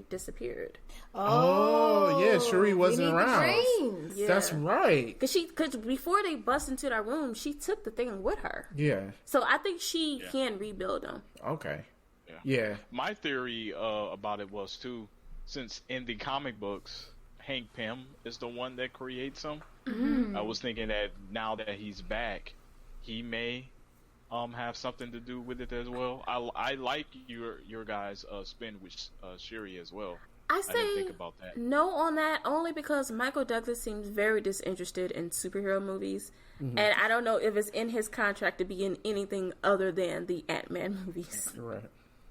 disappeared. Oh, yeah, Shuri wasn't around. Brains. Yeah. That's right. Because before they bust into that room, she took the thing with her. Yeah. So I think she can rebuild them. Okay. Yeah. Yeah. My theory about it was too, since in the comic books, Hank Pym is the one that creates him. I was thinking that now that he's back, he may have something to do with it as well. I like your guys' spin with Shuri as well. I didn't say think about that. no on that only because Michael Douglas seems very disinterested in superhero movies, and I don't know if it's in his contract to be in anything other than the Ant-Man movies.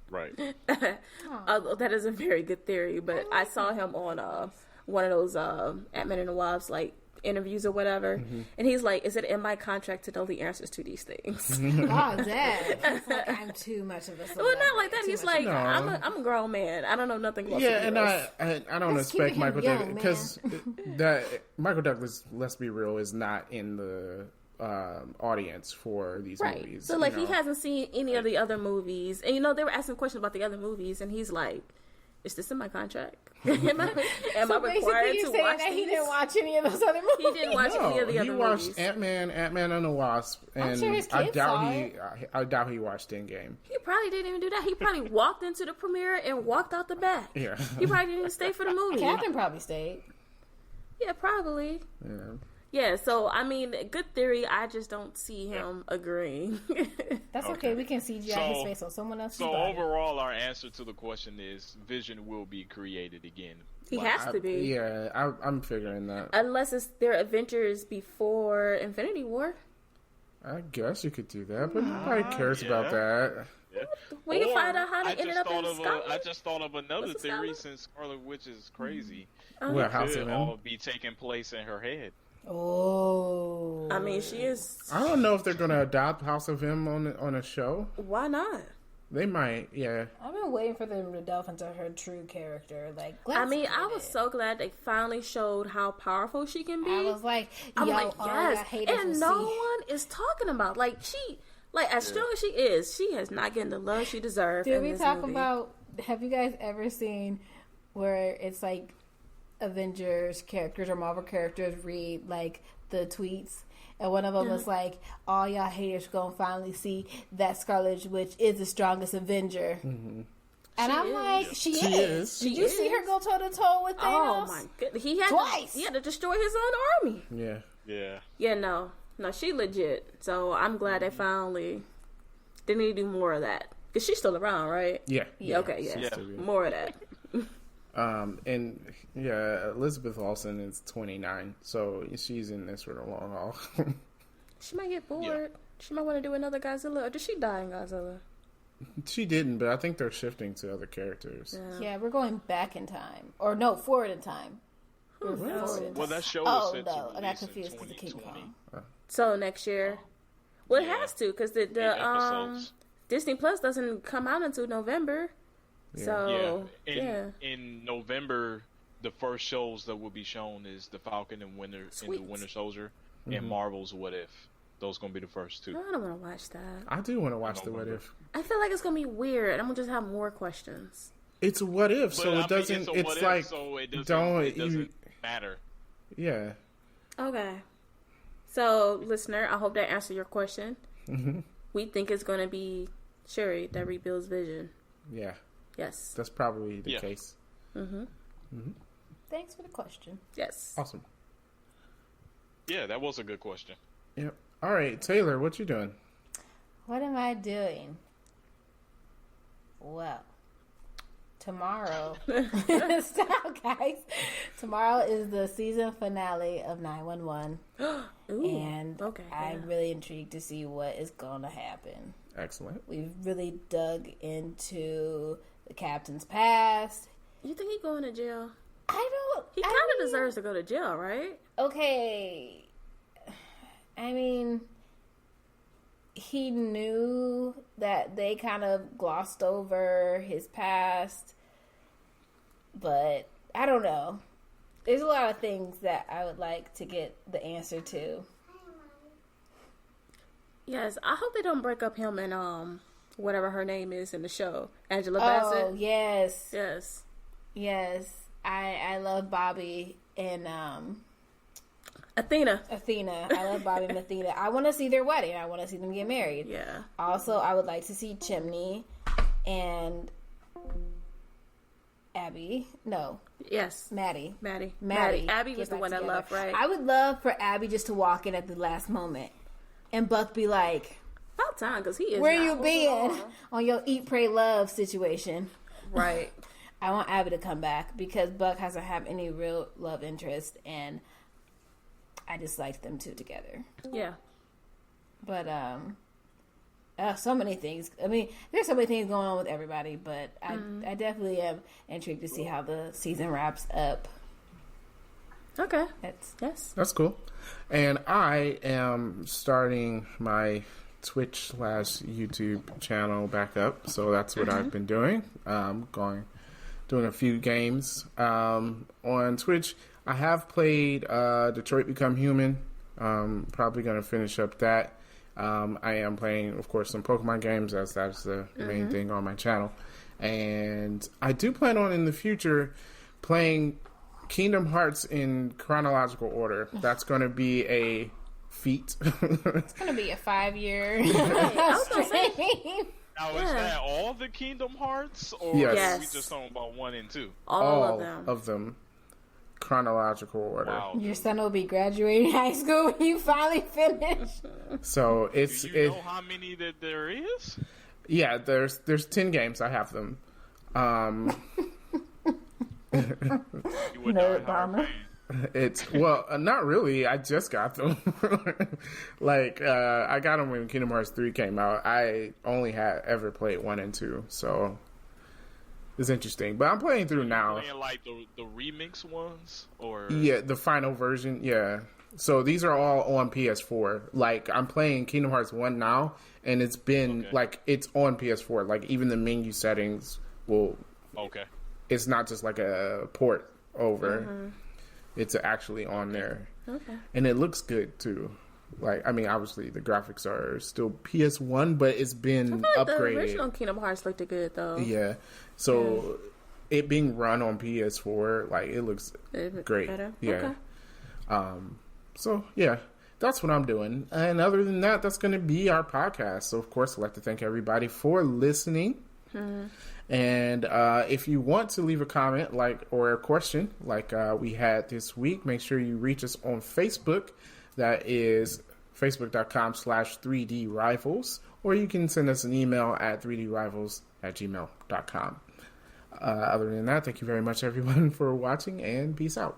Right. That is a very good theory, but I saw him on one of those Ant-Man and the Wasp interviews or whatever, and he's like, "Is it in my contract to know the answers to these things?" Oh, that. He's like, I'm too much of a celebrity. Well, not like that. He's like, No. I'm a grown man. I don't know nothing about Yeah, and superheroes. I don't That's expect keeping Michael him young, Douglas because that Michael Douglas, let's be real, is not in the audience for these Right. movies. So he hasn't seen any of the other movies, and they were asking questions about the other movies, and he's like, "Is this in my contract? am I required to watch that these?" he didn't watch any of those other movies. He didn't watch any of the he other watched movies. Ant-Man and the Wasp, and sure his I kids doubt saw he I doubt he watched Endgame. He probably didn't even do that. He probably walked into the premiere and walked out the back. Yeah, He probably didn't even stay for the movie. Captain probably stayed. Yeah, probably. yeah. Yeah, so I mean, good theory. I just don't see him agreeing. That's okay. We can CGI his face on someone else's So body. overall, our answer to the question is Vision will be created again. He has to be, Yeah, I'm figuring that. unless it's their adventures before Infinity War. I guess you could do that, but nobody cares about that. We can find out how they ended up in Scotland. I just thought of another What's theory Scotland? since Scarlet Witch is crazy. Well, House Could of all M. be taking place in her head. Oh. I mean, she is. I don't know if they're gonna adopt House of M on a show. Why not? They might, yeah. I've been waiting for them to delve into her true character. Like, I mean, I was so glad they finally showed how powerful she can be. I was like, I'm yo, like, all yes, y'all haters and will no see. one is talking about as strong as she is. She has not getting the love she deserves. Did in we this talk movie. about? Have you guys ever seen where it's like Avengers characters or Marvel characters read like the tweets, and one of them was like, "All y'all haters gonna finally see that Scarlet Witch is the strongest Avenger." And I'm like, she is. Did you see her go toe to toe with Thanos? Oh my goodness, he had Twice. he had to destroy his own army. Yeah. Yeah. Yeah, no, she legit. So I'm glad they finally they need to do more of that because she's still around, right? Yeah. Okay, yeah. Yeah. More of that. And yeah, Elizabeth Olsen is 29, so she's in this for the long haul. She might get bored. She might want to do another Godzilla. Or did she die in Godzilla? She didn't, but I think they're shifting to other characters. Yeah, we're going back in time, or no, forward in time. We're forward in Well, time. that show was Oh set no, to I got release in confused because of King 2020. Kong. So next year. Well, it Yeah. has to because the 8 episodes. Disney Plus doesn't come out until November. So In November, the first shows that will be shown is the Falcon and the Winter Soldier, and Marvel's What If. Those gonna be the first two. I don't want to watch that. I do want to watch the What If. I feel like it's gonna be weird. I'm gonna just have more questions. It's a what if, But so I it doesn't. It's, a It's what like if, so it doesn't, don't it doesn't you? matter. Yeah. Okay. So, listener, I hope that answered your question. We think it's gonna be Shuri that rebuilds Vision. Yeah. Yes. That's probably the Yeah. case. Thanks for the question. Yes. Awesome. Yeah, that was a good question. Yep. All right, Taylor, what you doing? What am I doing? Well, tomorrow. Stop, guys. Tomorrow is the season finale of 911. Ooh, And I'm really intrigued to see what is going to happen. Excellent. We've really dug into the captain's past. You think he going to jail? He I kind of mean, deserves to go to jail, right? Okay. I mean, he knew that they kind of glossed over his past, but I don't know. There's a lot of things that I would like to get the answer to. Yes, I hope they don't break up him and whatever her name is in the show, Angela Bassett. Oh, yes. Yes. Yes. I love Bobby and Athena. I love Bobby and Athena. I want to see their wedding. I want to see them get married. Yeah. Also, I would like to see Chimney and Abby. No, Yes. Maddie. Maddie. Abby get was the back one together. that left, right? I would love for Abby just to walk in at the last moment and Buck be like, About time, because he is. where not you holding been on. on your eat, pray, love situation? Right. I want Abby to come back because Buck hasn't have any real love interest, and I just liked them two together. Yeah. But so many things. I mean, there's so many things going on with everybody, but I definitely am intrigued to see how the season wraps up. Okay. Yes. That's cool. And I am starting my Twitch/YouTube channel back up, so that's what I've been doing. Doing a few games on Twitch. I have played Detroit Become Human. Probably going to finish up that. I am playing, of course, some Pokemon games, as that's the main thing on my channel. And I do plan on, in the future, playing Kingdom Hearts in chronological order. That's going to be a feat. It's going to be a 5-year. I was gonna say, Now, is that all the Kingdom Hearts, or Yes. are we just talking about 1 and 2? all of them. Chronological order. Wow. Your son will be graduating high school when you finally finish. So Do it's you know how many that there is? yeah. There's 10 games. I have them. You would Nerd die hard bomber. fan. It's not really. I just got them. I got them when Kingdom Hearts 3 came out. I only had ever played 1 and 2, so it's interesting. But I'm playing through now. Playing like the remix ones, or Yeah, the final version. Yeah. So these are all on PS4. Like, I'm playing Kingdom Hearts 1 now, and it's been it's on PS4. Like, even the menu settings will. okay. It's not just like a port over. It's actually on there. Okay. And it looks good too. Like, I mean, obviously the graphics are still PS1, but it's been I feel like upgraded. the original Kingdom Hearts looked good though. Yeah. So it being run on PS4, like, it looks great. Better. Yeah. Okay. So yeah, that's what I'm doing. And other than that, that's going to be our podcast. So of course, I'd like to thank everybody for listening. And if you want to leave a comment or a question like we had this week, make sure you reach us on Facebook. That is facebook.com/3D Rivals, or you can send us an email at 3drivals@gmail.com. Other than that, thank you very much, everyone, for watching, and peace out.